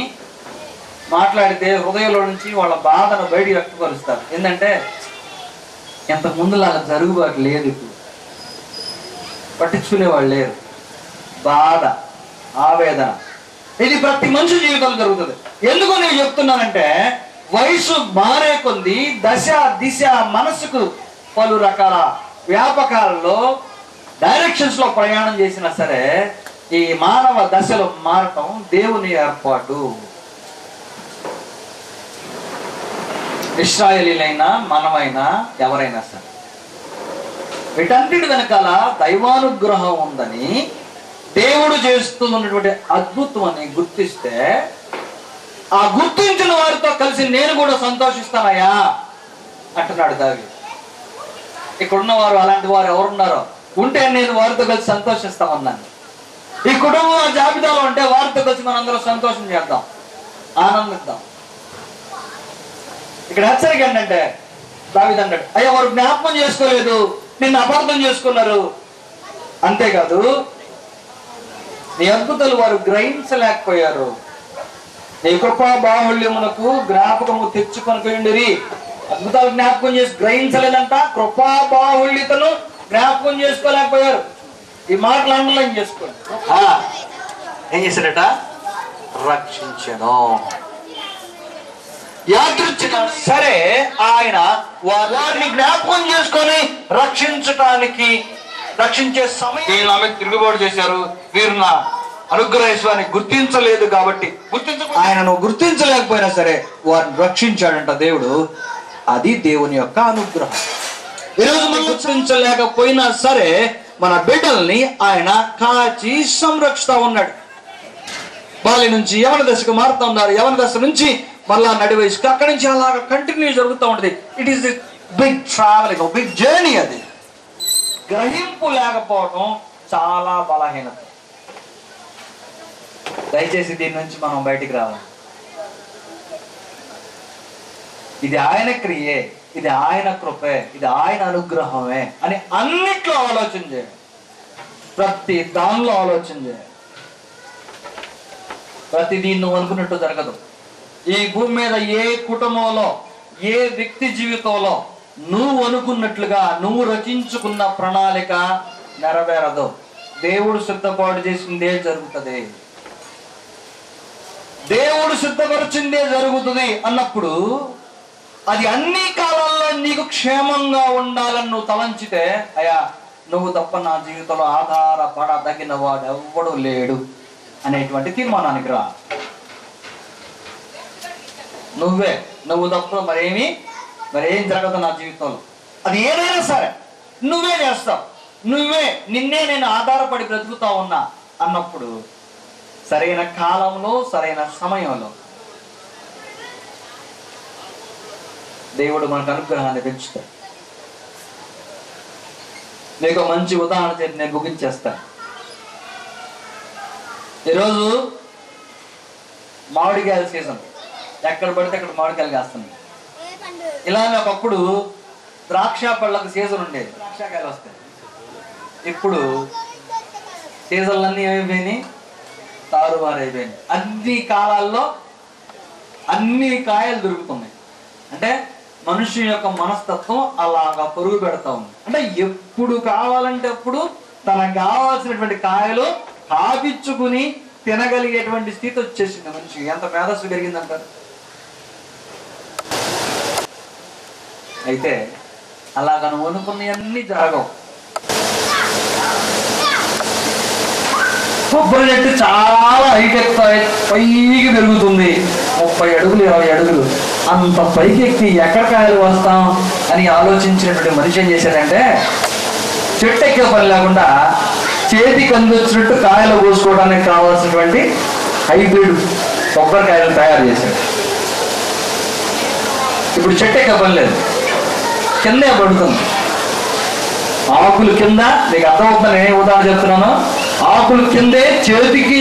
మాట్లాడితే హృదయంలో నుంచి వాళ్ళ బాధను బయటికి వ్యక్తపరుస్తారు. ఏంటంటే ఇంతకు ముందులాగా జరుగుబాటు లేదు, ఇప్పుడు పట్టించుకునేవాళ్ళు లేరు. బాధ, ఆవేదన, ఇది ప్రతి మనిషి జీవితంలో జరుగుతుంది. ఎందుకు నేను చెప్తున్నానంటే వయసు మారే కొద్ది దశ దిశ మనసుకు పలు రకాల వ్యాపకాలలో డైరెక్షన్స్ లో ప్రయాణం చేసినా సరే ఈ మానవ దశలో మారటం దేవుని ఏర్పాటు. ఇశ్రాయేలీలైనా మనమైనా ఎవరైనా సరే వీటన్నిటి వెనకాల దైవానుగ్రహం ఉందని దేవుడు చేస్తున్నటువంటి అద్భుతం అని గుర్తిస్తే ఆ గుర్తించిన వారితో కలిసి నేను కూడా సంతోషిస్తానయ్యా అంటున్నాడు దావీదు. ఇక్కడున్న వారు అలాంటి వారు ఎవరున్నారో ఉంటే నేను వారితో కలిసి సంతోషిస్తామన్నాను. ఈ కుటుంబం జాబితాలో ఉంటే వారితో కలిసి మనందరం సంతోషం చేద్దాం, ఆనందిద్దాం. ఇక్కడ హెచ్చరిక ఏంటంటే దావీదు అన్నాడు, అయ్యా వారు జ్ఞాపకం చేసుకోలేదు, నిన్ను అపార్థం చేసుకున్నారు. అంతేకాదు నీ అద్భుతాలు వారు గ్రహించలేకపోయారు. నీ కృపా బాహుళ్యమునకు జ్ఞాపకము తెచ్చుకొనిపోయిండిరి. అద్భుతాలు జ్ఞాపకం చేసి గ్రహించలేదంట, కృపా బాహుళ్యతను జ్ఞాపకం చేసుకోలేకపోయారు. ఈ మాటలు అండర్లైన్ చేసుకోండి. ఏం చేశాడట? రక్షించను. యాదృచ్ఛిక సరే ఆయన వారిని జ్ఞాపకం చేసుకొని రక్షించే సమయం ఆమె తిరుగుబాటు చేశారు. వీరు నా అనుగ్రహేశ్వరాన్ని గుర్తించలేదు కాబట్టి ఆయనను గుర్తించలేకపోయినా సరే వారిని రక్షించాడంట దేవుడు. అది దేవుని యొక్క అనుగ్రహం. ఈరోజు మనం గుర్తించలేకపోయినా సరే మన బిడ్డల్ని ఆయన కాచి సంరక్షిస్తా ఉన్నాడు. బాల్య నుంచి యవన దశకు మారుతా ఉన్నారు, యవన దశ నుంచి మళ్ళా నడి వయసుకు, అక్కడి నుంచి అలా కంటిన్యూ జరుగుతూ ఉంటుంది. It is big travelling, big journey. అది గ్రహింపు లేకపోవడం చాలా బలహీనత. దయచేసి దీని నుంచి మనం బయటికి రావాలి. ఇది ఆయన క్రియే, ఇది ఆయన కృపే, ఇది ఆయన అనుగ్రహమే అని అన్నిట్లో ఆలోచన చేయాలి. ప్రతి దానిలో ఆలోచన చేయాలి. ప్రతిదీ నువ్వు అనుకున్నట్టు జరగదు. ఈ భూమి మీద ఏ కుటుంబంలో, ఏ వ్యక్తి జీవితంలో నువ్వు అనుకున్నట్లుగా నువ్వు రచించుకున్న ప్రణాళిక నెరవేరదు. దేవుడు సిద్ధపాటు చేసిందే జరుగుతుంది. దేవుడు సిద్ధపరిచిందే జరుగుతుంది అన్నప్పుడు అది అన్ని కాలాల్లో నీకు క్షేమంగా ఉండాలని నువ్వు తలంచితే, అయ్యా నువ్వు తప్ప నా జీవితంలో ఆధారపడదగిన వాడు ఎవ్వడు లేడు అనేటువంటి తీర్మానానికి రా. నువ్వు తప్ప మరేం జరగదు నా జీవితంలో. అది ఏదైనా సరే నువ్వే చేస్తావు, నిన్నే నేను ఆధారపడి బ్రతుకుతా ఉన్నా అన్నప్పుడు సరైన కాలంలో సరైన సమయంలో దేవుడు మనకు అనుగ్రహాన్ని పెంచుతాడు. మీకు మంచి ఉదాహరణ చెప్పి నేను ముగించేస్తాను. ఈరోజు మామిడికాయల సీజన్, ఎక్కడ పడితే అక్కడ మామిడికాయలు కాస్తున్నాయి. ఇలానే ఒకప్పుడు ద్రాక్ష పళ్ళకు సీజన్ ఉండేది, ద్రాక్షకాయలు వస్తాయి. ఇప్పుడు సీజన్లన్నీ ఏమైపోయినాయి, తారుమారైపోయినాయి. అన్ని కాలాల్లో అన్ని కాయలు దొరుకుతున్నాయి. అంటే మనిషి యొక్క మనస్తత్వం అలాగా పొరుగు పెడతా ఉంది. అంటే ఎప్పుడు కావాలంటే అప్పుడు తనకు కావాల్సినటువంటి కాయలు కాపించుకుని తినగలిగేటువంటి స్థితి వచ్చేసింది మనిషికి. ఎంత మేధస్సు పెరిగిందంటారు. అయితే అలాగ నువ్వు అనుకున్నవన్నీ జరగవు. కొబ్బరి చెట్టు చాలా హైట్ ఎక్కుతాయి, పైకి పెరుగుతుంది. 30 అడుగులు 20 అడుగులు అంత పైకి ఎక్కి ఎక్కడ కాయలు వస్తాం అని ఆలోచించినటువంటి మనిషి ఏం చేశాడంటే, చెట్టు ఎక్కే పని లేకుండా చేతికి అందించినట్టు కాయలు కోసుకోవడానికి కావాల్సినటువంటి హైబ్రిడ్ కొబ్బరికాయలు తయారు చేశాడు. ఇప్పుడు చెట్టు ఎక్కే పని లేదు, కిందే పడుతుంది. ఆకులు కింద, నీకు అర్థమవుతుంది నేను ఉదాహరణ చెప్తున్నాను, ఆకులు కిందే చేతికి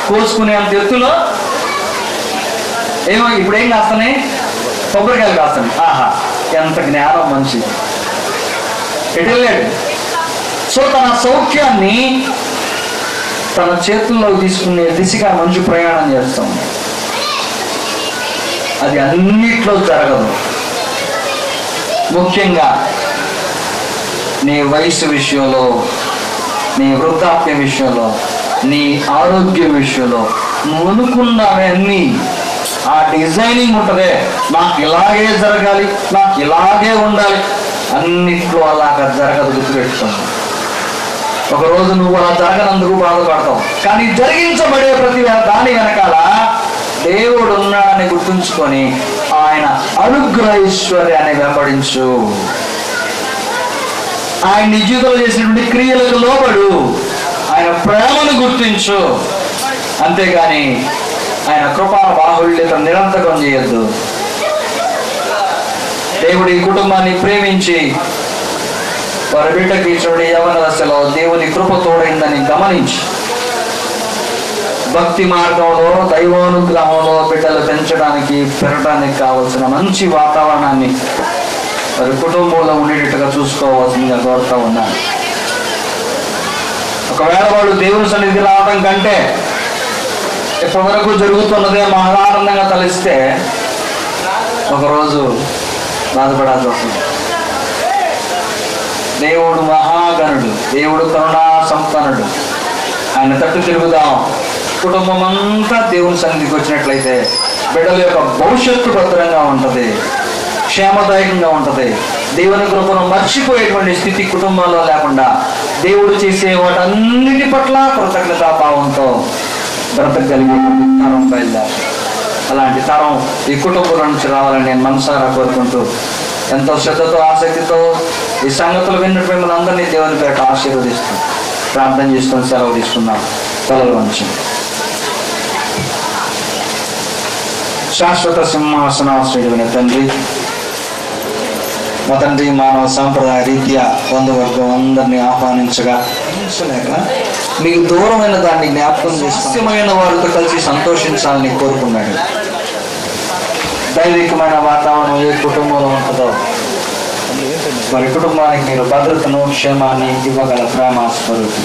కోసుకునే అంత ఎత్తులో ఇప్పుడు ఏం కాస్తున్నాయి, కొబ్బరికాయలు కాస్తున్నాయి. ఆహా, ఎంత జ్ఞానం మనిషి, ఎటు వెళ్ళాడు. సో తన సౌఖ్యాన్ని తన చేతుల్లోకి తీసుకునే దిశగా మనిషి ప్రయాణం చేస్తాం. అది అన్నిట్లో జరగదు. ముఖ్యంగా నీ వయసు విషయంలో, నీ వృద్ధాప్య విషయంలో, నీ ఆరోగ్య విషయంలో నువ్వు అనుకున్నవన్నీ ఆ డిజైనింగ్ ఉంటుందే, నాకు ఇలాగే జరగాలి, నాకు ఇలాగే ఉండాలి, అన్నిట్లో అలాగా జరగదు. గుర్తుపెట్టుకోండి. ఒకరోజు నువ్వు అలా జరగనందుకు బాధపడతావు, కానీ జరిగించబడే ప్రతి దాని వెనకాల దేవుడు ఉన్నాడని గుర్తుంచుకొని ఆయన అనుగ్రహైశ్వర్యాన్ని వెంబడించు. ఆయన నీ జీవితంలో చేసినటువంటి క్రియలకు లోబడు, ఆయన ప్రేమను గుర్తించు. అంతేగాని ఆయన కృపా బాహుళ్యత నిరంతరం చేయొద్దు. దేవుడి కుటుంబాన్ని ప్రేమించి వారి బిడ్డకి ఇచ్చిన యవ్వన దశలో దేవుని కృప తోడైందని గమనించి భక్తి మార్గంలో, దైవానుగ్రహంలో బిడ్డలు పెరగడానికి కావలసిన మంచి వాతావరణాన్ని వారి కుటుంబంలో ఉండేటట్టుగా చూసుకోవాల్సిందిగా కోరుతా ఉన్నాను. ఒకవేళ వాళ్ళు దేవుని సన్నిధికి రావడం కంటే ఇప్పటి వరకు జరుగుతున్నదే మహానందంగా తలిస్తే ఒకరోజు బాధపడాల్సి వస్తుంది. దేవుడు మహాగణుడు, దేవుడు కరుణా సంపన్నుడు. ఆయన తట్టు తిరుగుదాం. కుటుంబం అంతా దేవుని సన్నిధికి వచ్చినట్లయితే బిడ్డల యొక్క భవిష్యత్తు భద్రంగా ఉంటుంది, క్షేమదాయకంగా ఉంటుంది. దేవుని కృపను మర్చిపోయేటువంటి స్థితి కుటుంబంలో లేకుండా దేవుడు చేసే వాటన్నిటి పట్ల కృతజ్ఞతాభావంతో బ్రతకగలిగే తరం బయలుదేరు. అలాంటి తరం ఈ కుటుంబం నుంచి రావాలని నేను మనసారా కోరుకుంటూ, ఎంతో శ్రద్ధతో ఆసక్తితో ఈ సంగతులు విన్నట్టు మిమ్మల్ని అందరినీ దేవుని పేట ఆశీర్వదిస్తూ ప్రార్థన చేసుకొని సెలవు తీసుకున్నాం. తలలు వంచి శాశ్వత సింహాసనాశ్రయుడైన తండ్రి, మా తండ్రి మానవ సాంప్రదాయ రీత్యా బంధువర్గం అందరినీ ఆహ్వానించగా మీకు దూరమైన దాన్ని జ్ఞాపకం చేసుకుమైన వారితో కలిసి సంతోషించాలని కోరుకున్నాడు. దైవికమైన వాతావరణం ఏ కుటుంబంలో ఉంటుందో వారి కుటుంబానికి మీరు భద్రతను క్షేమాన్ని ఇవ్వగల ప్రేమ స్వరూపి.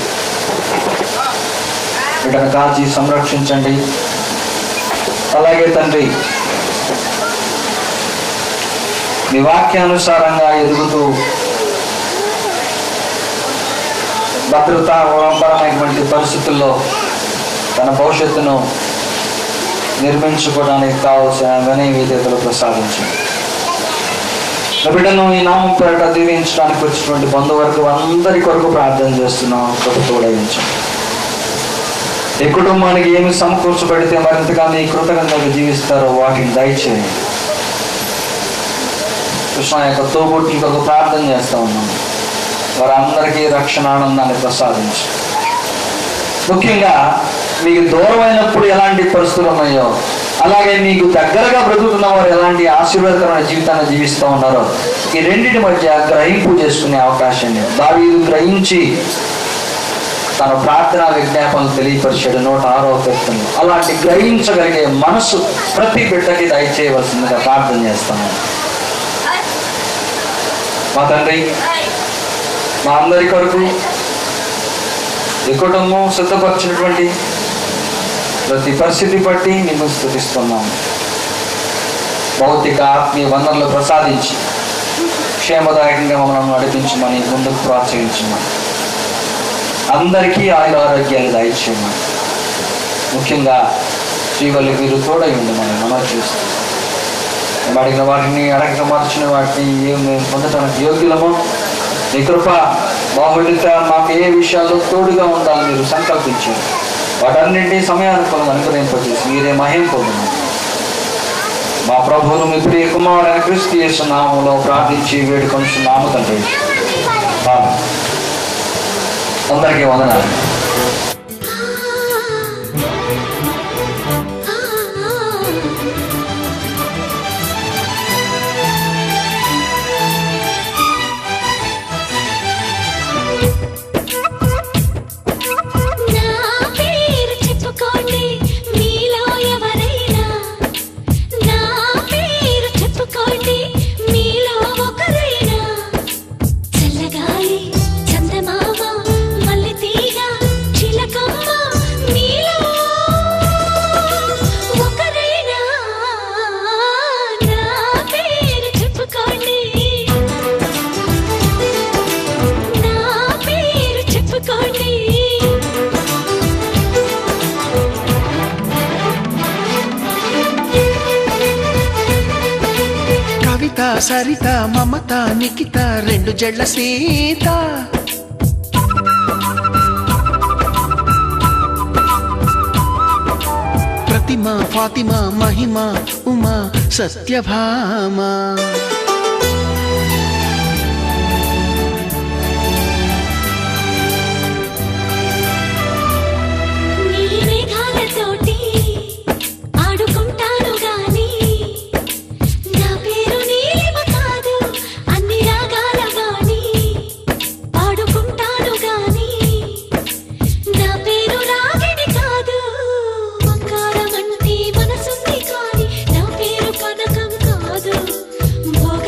వీటిని కాచి సంరక్షించండి. అలాగే తండ్రి, మీ వాక్యానుసారంగా ఎదుగుతూ భద్రతాపరమైనటువంటి పరిస్థితుల్లో తన భవిష్యత్తును నిర్మించుకోవడానికి కావలసిన వినయ విధేయతలు ప్రసాదించండి. బిడ్డను ఈ నామం పేరిట దీవించడానికి వచ్చినటువంటి బంధువర్గం అందరి కొరకు ప్రార్థన చేస్తున్నాం. తోడయించండి. ఈ కుటుంబానికి ఏమి సమకూర్చబడితే మరింతగా మీ కృతజ్ఞతగా జీవిస్తారో వాటిని దయచేయండి. కృష్ణ యొక్క తోబుట్టుల కొరకు ప్రార్థన చేస్తూ ఉన్నాం. వారందరికీ రక్షణ ఆనందాన్ని ప్రసాదించు. ముఖ్యంగా మీకు దూరమైనప్పుడు ఎలాంటి పరిస్థితులు ఉన్నాయో, అలాగే మీకు దగ్గరగా బ్రతుకుతున్న వారు ఎలాంటి ఆశీర్వాదకరమైన జీవితాన్ని జీవిస్తూ ఉన్నారో, ఈ రెండింటి మధ్య గ్రహింపు చేసుకునే అవకాశాన్ని దావీదు గ్రహించి తన ప్రార్థనా విజ్ఞాపనలు తెలియపరిచాడు 106వ కీర్తనలో. అలాంటి గ్రహించగలిగే మనసు ప్రతి బిడ్డకి దయచేయవలసిందిగా ప్రార్థన చేస్తాను. మా తండ్రి, మా అందరి కొరకు ఈ కుటుంబం సిద్ధపరిచినటువంటి ప్రతి పరిస్థితి బట్టి మేము స్తుతిస్తున్నాము. భౌతిక ఆత్మీయ వనరులు ప్రసాదించి క్షేమదాయకంగా మమ్మల్ని నడిపించమని ముందుకు ప్రోత్సహించమని, అందరికీ ఆరోగ్యాలు దయచేయమని, ముఖ్యంగా శ్రీవల్లి వీరు తోడై ఉండమని మనం చూస్తాం. అడిగిన వాటిని అడగక మార్చిన వాటిని మేము పొందటానికి యోగ్యులమో మీ కృప బాహుళ్యత మాకు ఏ విషయాల్లో తోడుగా ఉండాలని మీరు సంకల్పించారు. వాటన్నింటి సమయానుకూలం అనుకునేంపచేసి మీరే మహిమ పొందమని మా ప్రభువును మీ ప్రియ కుమారుడైన క్రీస్తు యేసు నామములో ప్రార్థించి వేడుకొనుచున్నాము తండ్రి. అందరికీ వందనాలు. సరిత మమత నిఖిత 2 జడ్ల సీత, ప్రతిమ ఫాతిమ మహిమ ఉమా సత్యభామ, భోగ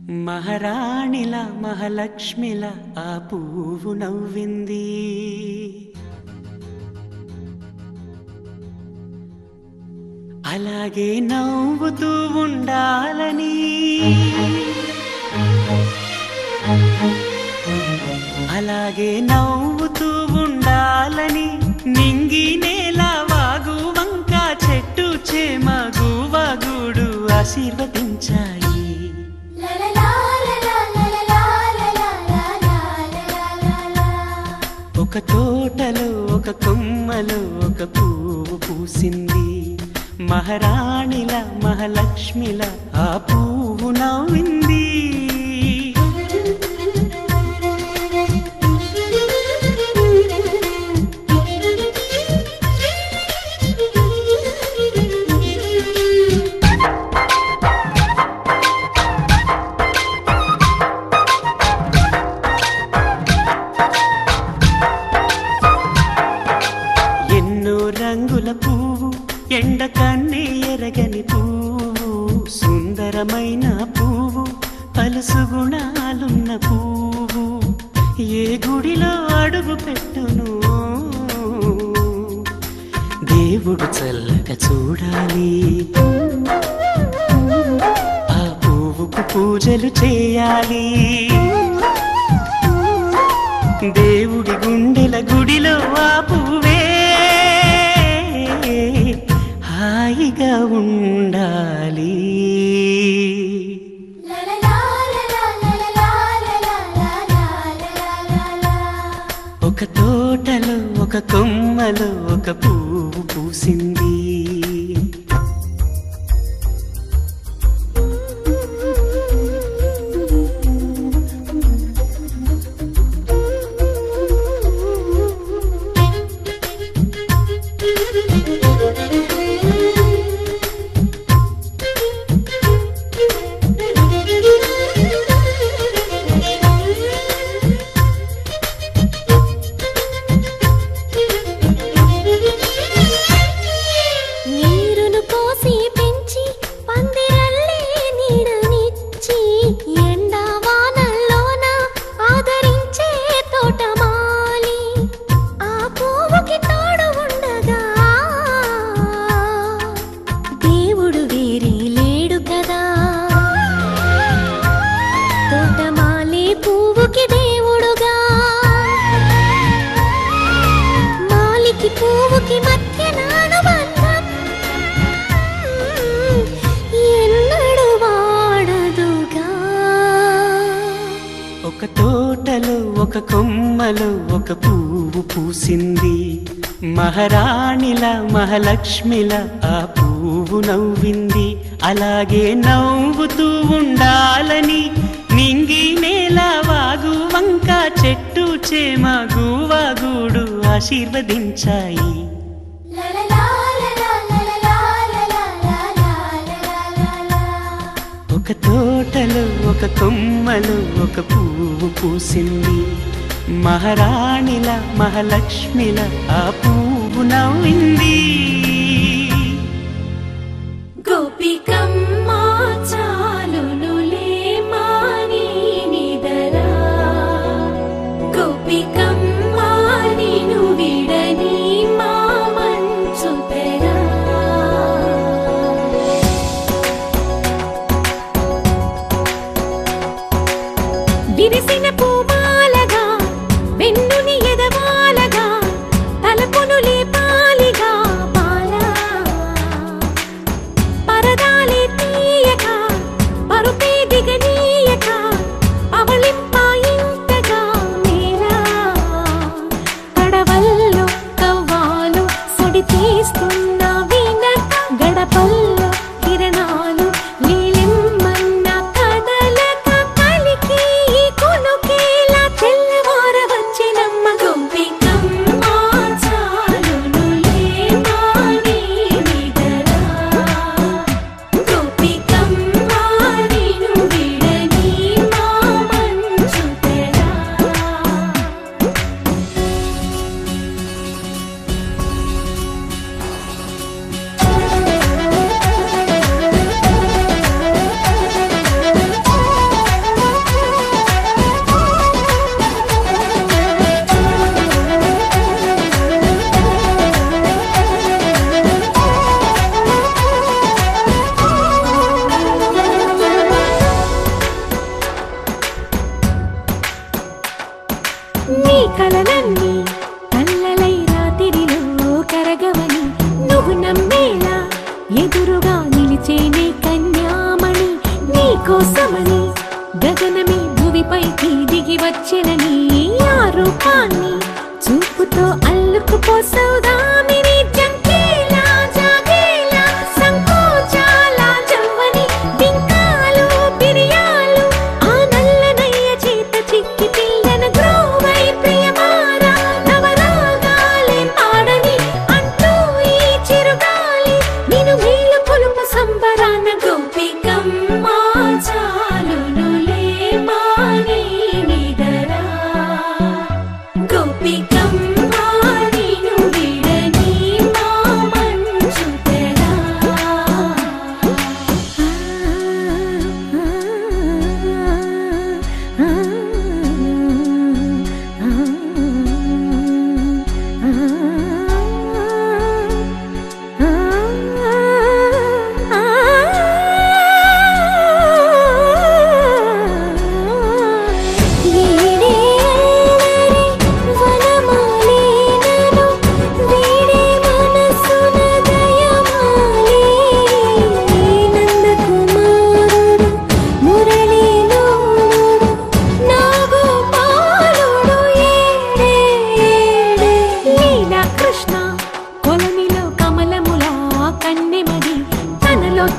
మహారాణిల మహాలక్ష్మిల ఆ పువ్వు నవ్వింది. అలాగే నవ్వుతూ ఉండాలని, అలాగే నవ్వుతూ ఉండాలని నింగి నేల వాగు వంక చెట్టు చేమ గువగుడు ఆశీర్వదించాయి. ఒక తోటలో ఒక కొమ్మలో ఒక పువ్వు పూసింది. మహారాణిల మహాలక్ష్మిల ఆ పువ్వు నవ్వింది. రంగుల పువ్వు, ఎండ కన్నే ఎరగని పువ్వు, సుందరమైన పువ్వు, పలుసు గుణాలున్న పువ్వు, ఏ గుడిలో అడుగు పెట్టును దేవుడు చల్లగా చూడాలి. ఆ పువ్వుకు పూజలు చేయాలి. దేవుడి గుండెల గుడిలో ఆ పువ్వే హాయిగా ఉండాలి. ఒక తోటలో ఒక కొమ్మలో ఒక పువ్వు పూసింది. ఒక తోటలో ఒక కొమ్మలో ఒక పువ్వు పూసింది. మహారాణిల మహాలక్ష్మిల ఆ పువ్వు నవ్వింది. అలాగే నవ్వుతూ ఉండాలని నింగి నేల వాగు వంక చెట్టు చేమ గువగుడు ఆశీర్వదించాయి. ఒక తోటలో ఒక కొమ్మలో ఒక పువ్వు పూసింది. మహారాణిల మహాలక్ష్మిల ఆ పువ్వు నవ్వింది. గోపికమ్మ చాలునులే మాని నిదరా, గోపికమ్మ నిను విడని మా మంచు తెరా. విరిసిన పూమాలగా వెన్నుని ఎదవాలగా తలపును లేపాలిగా బాలా, పరదాలే తీయక పరుపే దిగనీయక అవళింపాయింతగా మేలా. కడవల్లో కవ్వాలు సడి తీస్తున్న వీణక గడపల్లో కిరణాలు నీలిమ్మన్న కదలక కలికి కొనుకే కలలన్నీ కళ్ళలై రాత్రిలో కరగవని నువ్వు నమ్మేలా ఎదురుగా నిలిచేనే కన్యామణి నీకోసమని గగనమే భువిపైకి దిగి వచ్చినని ఆ రూపాన్ని చూపుతో అల్లుకుపోసౌదామిని జంకేలా జాగేలా సంకోచాల జవ్వని బింకాలు బిరియాలు ఆ నల్లనయ్య చేత చిక్కి పిల్లన గ్రోవై ప్రియమారా నవరాగాలే పాడని అంటూ ఈ చిరుగాలి నిన్ను మేలు కొలుపు సంబరాన గోపికమ్మ చాలునులే మాని నిదరా గోపికమ్మ నిన్ను విడని మా మంచు తెరా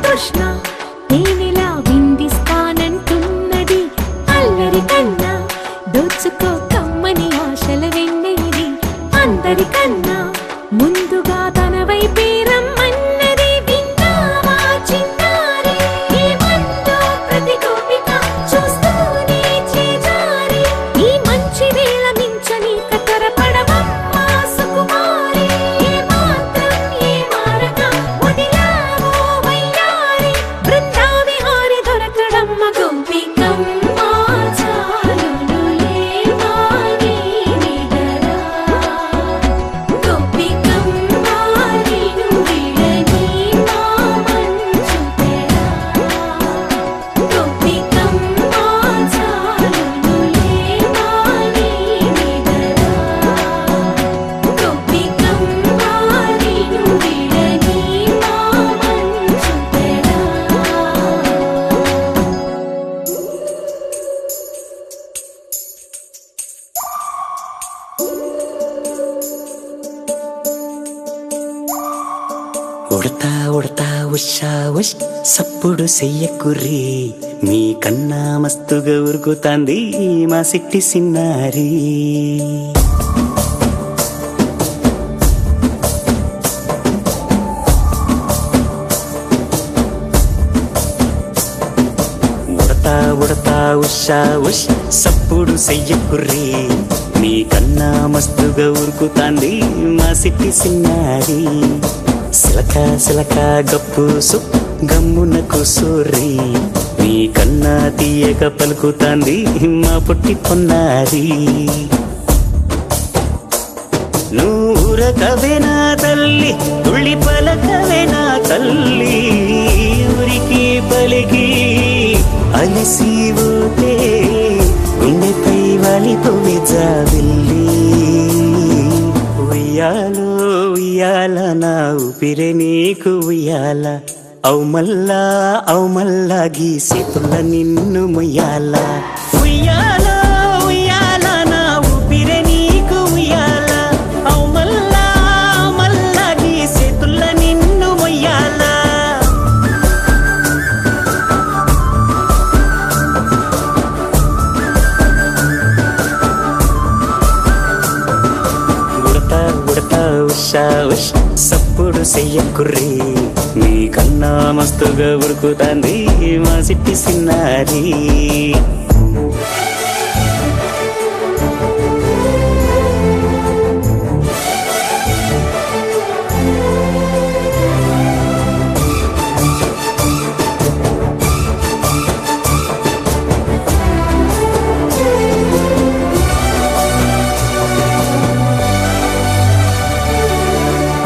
కృష్ణ తేనెలా విందిస్తానంటున్నది అల్లరి కన్నా దోచుకో కమ్మని ఆశల వెన్నెయిది అందరికన్నా ముందుగా తన వైపే రమ్మన్నది విన్నావా చిన్నారి ఏమందో ప్రతి గోపిక చూస్తూనే చేజారి ఈ మంచి వేళ మించని కతరపడవమ్మ సుకుమారి ఏ మాత్రం ఏ మారక వదిలావో వయ్యారి బృందావి హారి దొరకడమ్మ గోపికమ్మ చాలునులే మాని నిదరా గోపికమ్మ నిన్ను విడని మా మంచు తెరా గోపికమ్మ చాలునులే మాని నిదరా గోపికమ్మ నిన్ను విడని మా మంచు తెరా ఉడతా ఉడతా ఉషా ఉష్ సప్పుడు చెయ్యకుర్రి మీ కన్నా మస్తుగా ఉరుకుతాంది మా సిట్టి సిన్నారి ఉడతా ఉడతా ఉషా ఉష్ సప్పుడు చెయ్యకుర్రి మీ కన్నా మస్తుగా ఉరుకుతాంది మా సిట్టి సిన్నారి సిలక సిలక గప్పు సుప్ గమ్మున కూసూరి నీ కన్నా తీయక పలుకుతాంది మా పుట్టి పొన్నారి నూరకవేనా తల్లి తుళ్ళి పలకవేనా తల్లి ఊరికి పలికి అలిసి పోతే గుండెపై వాలిపోవే జాబిల్లి ఉయ్యాలో ఉయ్యాల నా ఊపిరే నీకు ఉయ్యాల అవు మల్లా గీసేతుల్ల నిన్ను ముయ్యాల ఉయ్యాల ఉయ్యాల నా ఊపిరే నీకు ఉయ్యాల అవు మల్లా గీసేతుల్ల నిన్ను ముయ్యాల ఉషా ఉష్ సప్పుడు చెయ్యకుర్రి మీ కన్నా మస్తుగా ఉరుకుతాంది మా సిట్టి సిన్నారి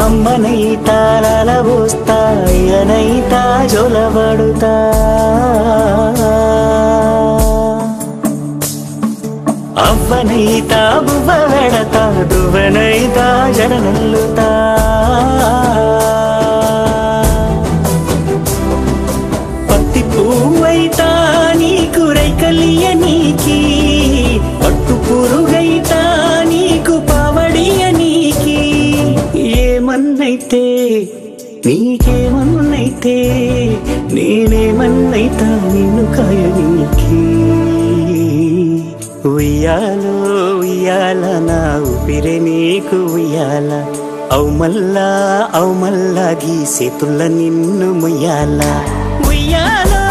అమ్మనైతా లలబోస్తా అయ్యనైతా జొలబడుతా అవ్వనైతా బువ్వ ಕಡತ ದುವನೈತ ಜಡನಲ್ಲುತ పత్తి పువ్వైతా నీకు రైకలియ నీకి పట్టు పురుగైతా నీకు పావడియ నీకి ఏమన్నైతే నీకేమన్నైతే నేనేమన్నైతా నిన్ను కాయనీకి ఉయ్యాలో ఉయ్యాల నా ఊపిరే నీకు ఉయ్యాల అవు మల్లా గీసేతుల్ల నిన్ను ముయ్యాల ఉయ్యాలో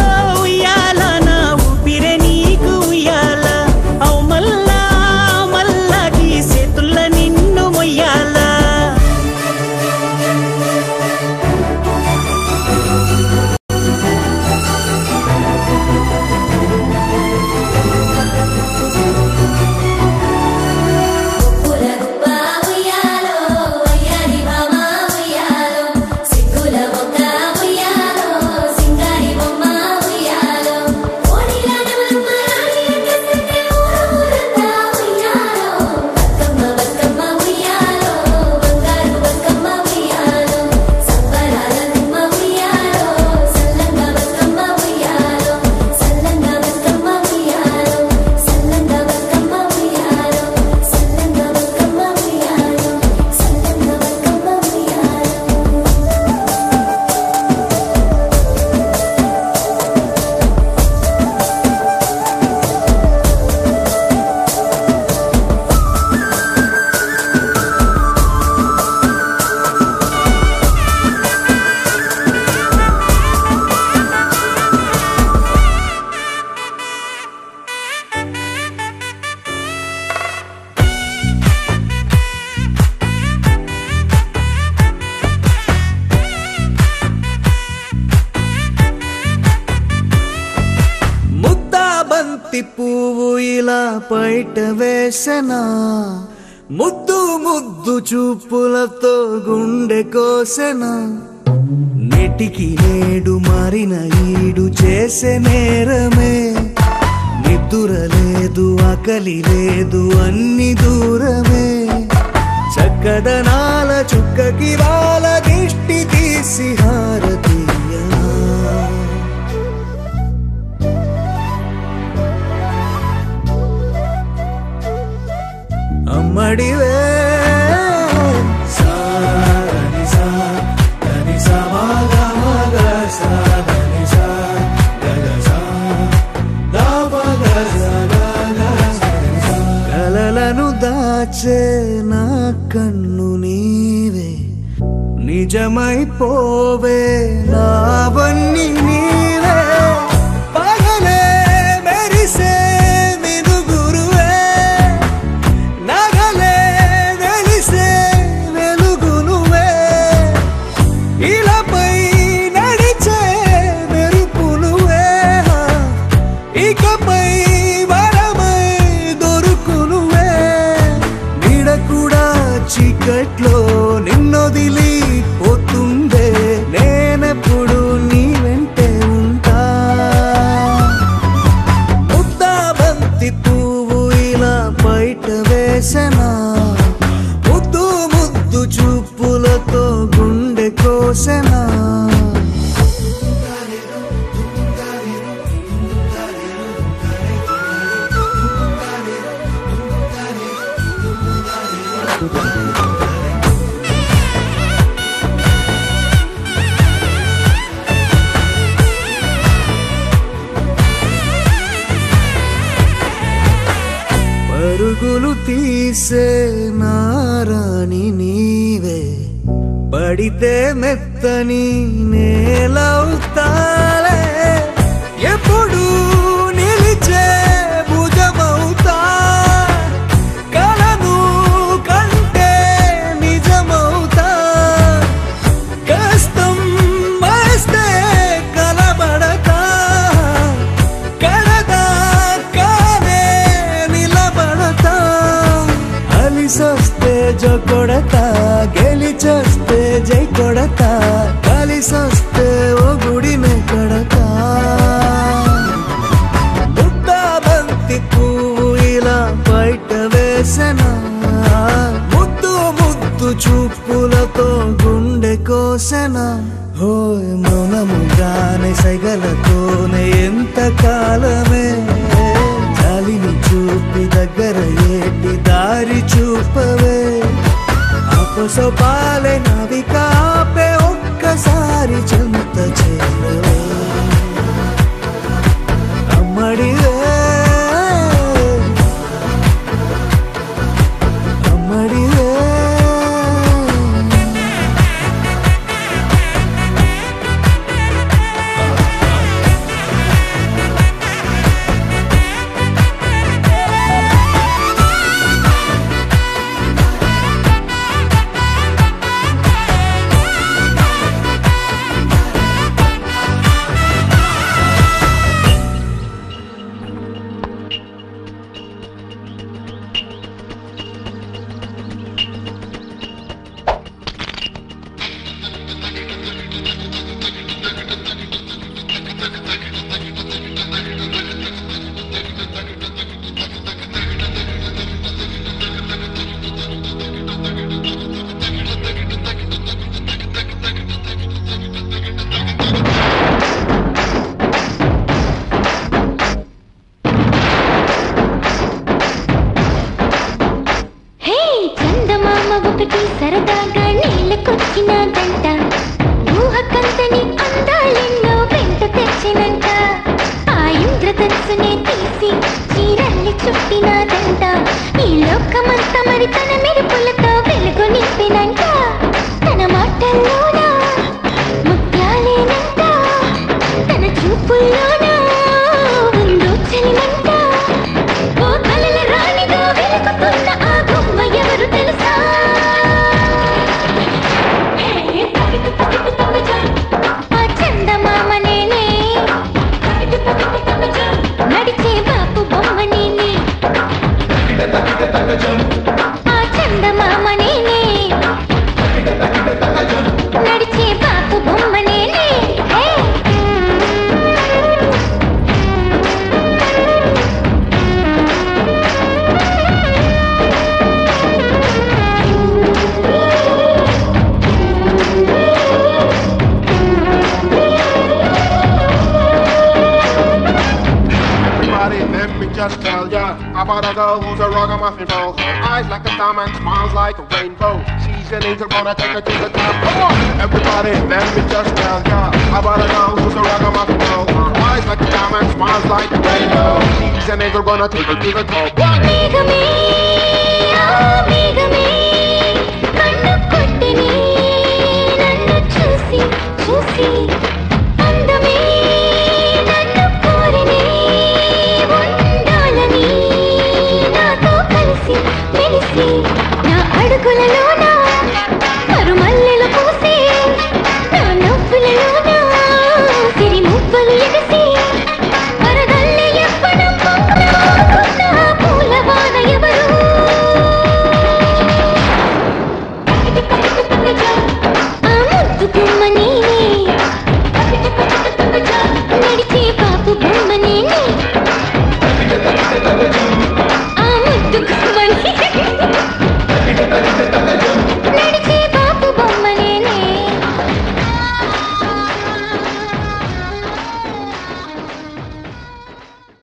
ఉయ్యాల నా ఊపిరే నీకు ఉయ్యాల అవు మల్లా గీసేతుల్ల నిన్ను ముయ్యాల పువ్వు ఇలా పైట వేసనా ముద్దు ముద్దు చూపులతో గుండె కోసెనా నెటికి నేడు మారిన ఈడు చేసే నేరమే నిద్ర లేదు ఆకలి లేదు అన్ని దూరమే చక్కదనాల చుక్కకి వాళ్ళ దిష్టి తీసి హారతీయ అమ్మడివే కలలను దాచే నా కన్ను నీవే నిజమైపోవే నావన్నీ నీవే పగలే మెరిసే మినుగురువే నగలే వెలిసే వెలుగు నువ్వే ఇలాపై నడిచే మెరుపు నువ్వే ఇకపై వరమై దొరుకు నువ్వే నీడ కూడా చీకట్లో నిన్నొదిలి పోతుందే నేనెప్పుడు నీ వెంటే ఉంటా ముద్దా బంతి పువ్వు ఇలా బయట వేసనా ముద్దు ముద్దు చూపులతో గుండె కోసెనా పరుగులు తీసే నారాణి నీవే పడితే మెత్తని నేలవుతాలే ఎప్పుడు నిలిచే భుజమవుతా కలను కంటే నిజమవుతా కష్టం వస్తే కలబడతా కడదా కానే నిలబడతా అలిసొస్తే జో కొడతా గెలిచొస్తే జై కొడతా కలిసొస్తే ఓ గుడినే కడతా శ్వాసనా హోయ్ మౌనముగానే సైగలతోనే ఎంత కాలమే గాలిని చూపి దగ్గర ఏటి దారి చూపవే అపసోపాలే నావిక ఆపే ఒక్కసారి చెంత చేరవే అమ్మడివే అమ్మడివే సరదాగా నీళ్ళకొచ్చినాదంట ఊహకంతని అందాలెన్నో వెంట తెచ్చినంట ఆ ఇంద్రధనుసునే తీసి చీరల్ని చుట్టినాదంట ఈ లోకమంతా మరి తన మెరుపులతో వెలుగు నింపినంట తన మాటల్లోన ముత్యాలేనంట తన చూపుల్లోన ఉందో చలిమంట ఓ కలల రాణిగా వెలుగుతున్న ఆ బొమ్మ ఎవరు తెలుసా నడిచే బాపు బొమ్మ నేనే ఆ చందమామ నేనే నడిచే బాపు బొమ్మ నేనే Let me just tell ya about a girl who's a ragamuffin bro. Her eyes like a diamond, smiles like a rainbow. She's an angel, gonna take her to the top. Come on, everybody, let me just tell ya about a girl who's a ragamuffin bro. Her eyes like a diamond, smiles like a rainbow. She's an angel, gonna take her to the top. మేఘమే మేఘమే కన్ను కొట్టిని నన్ను చూసి చూసి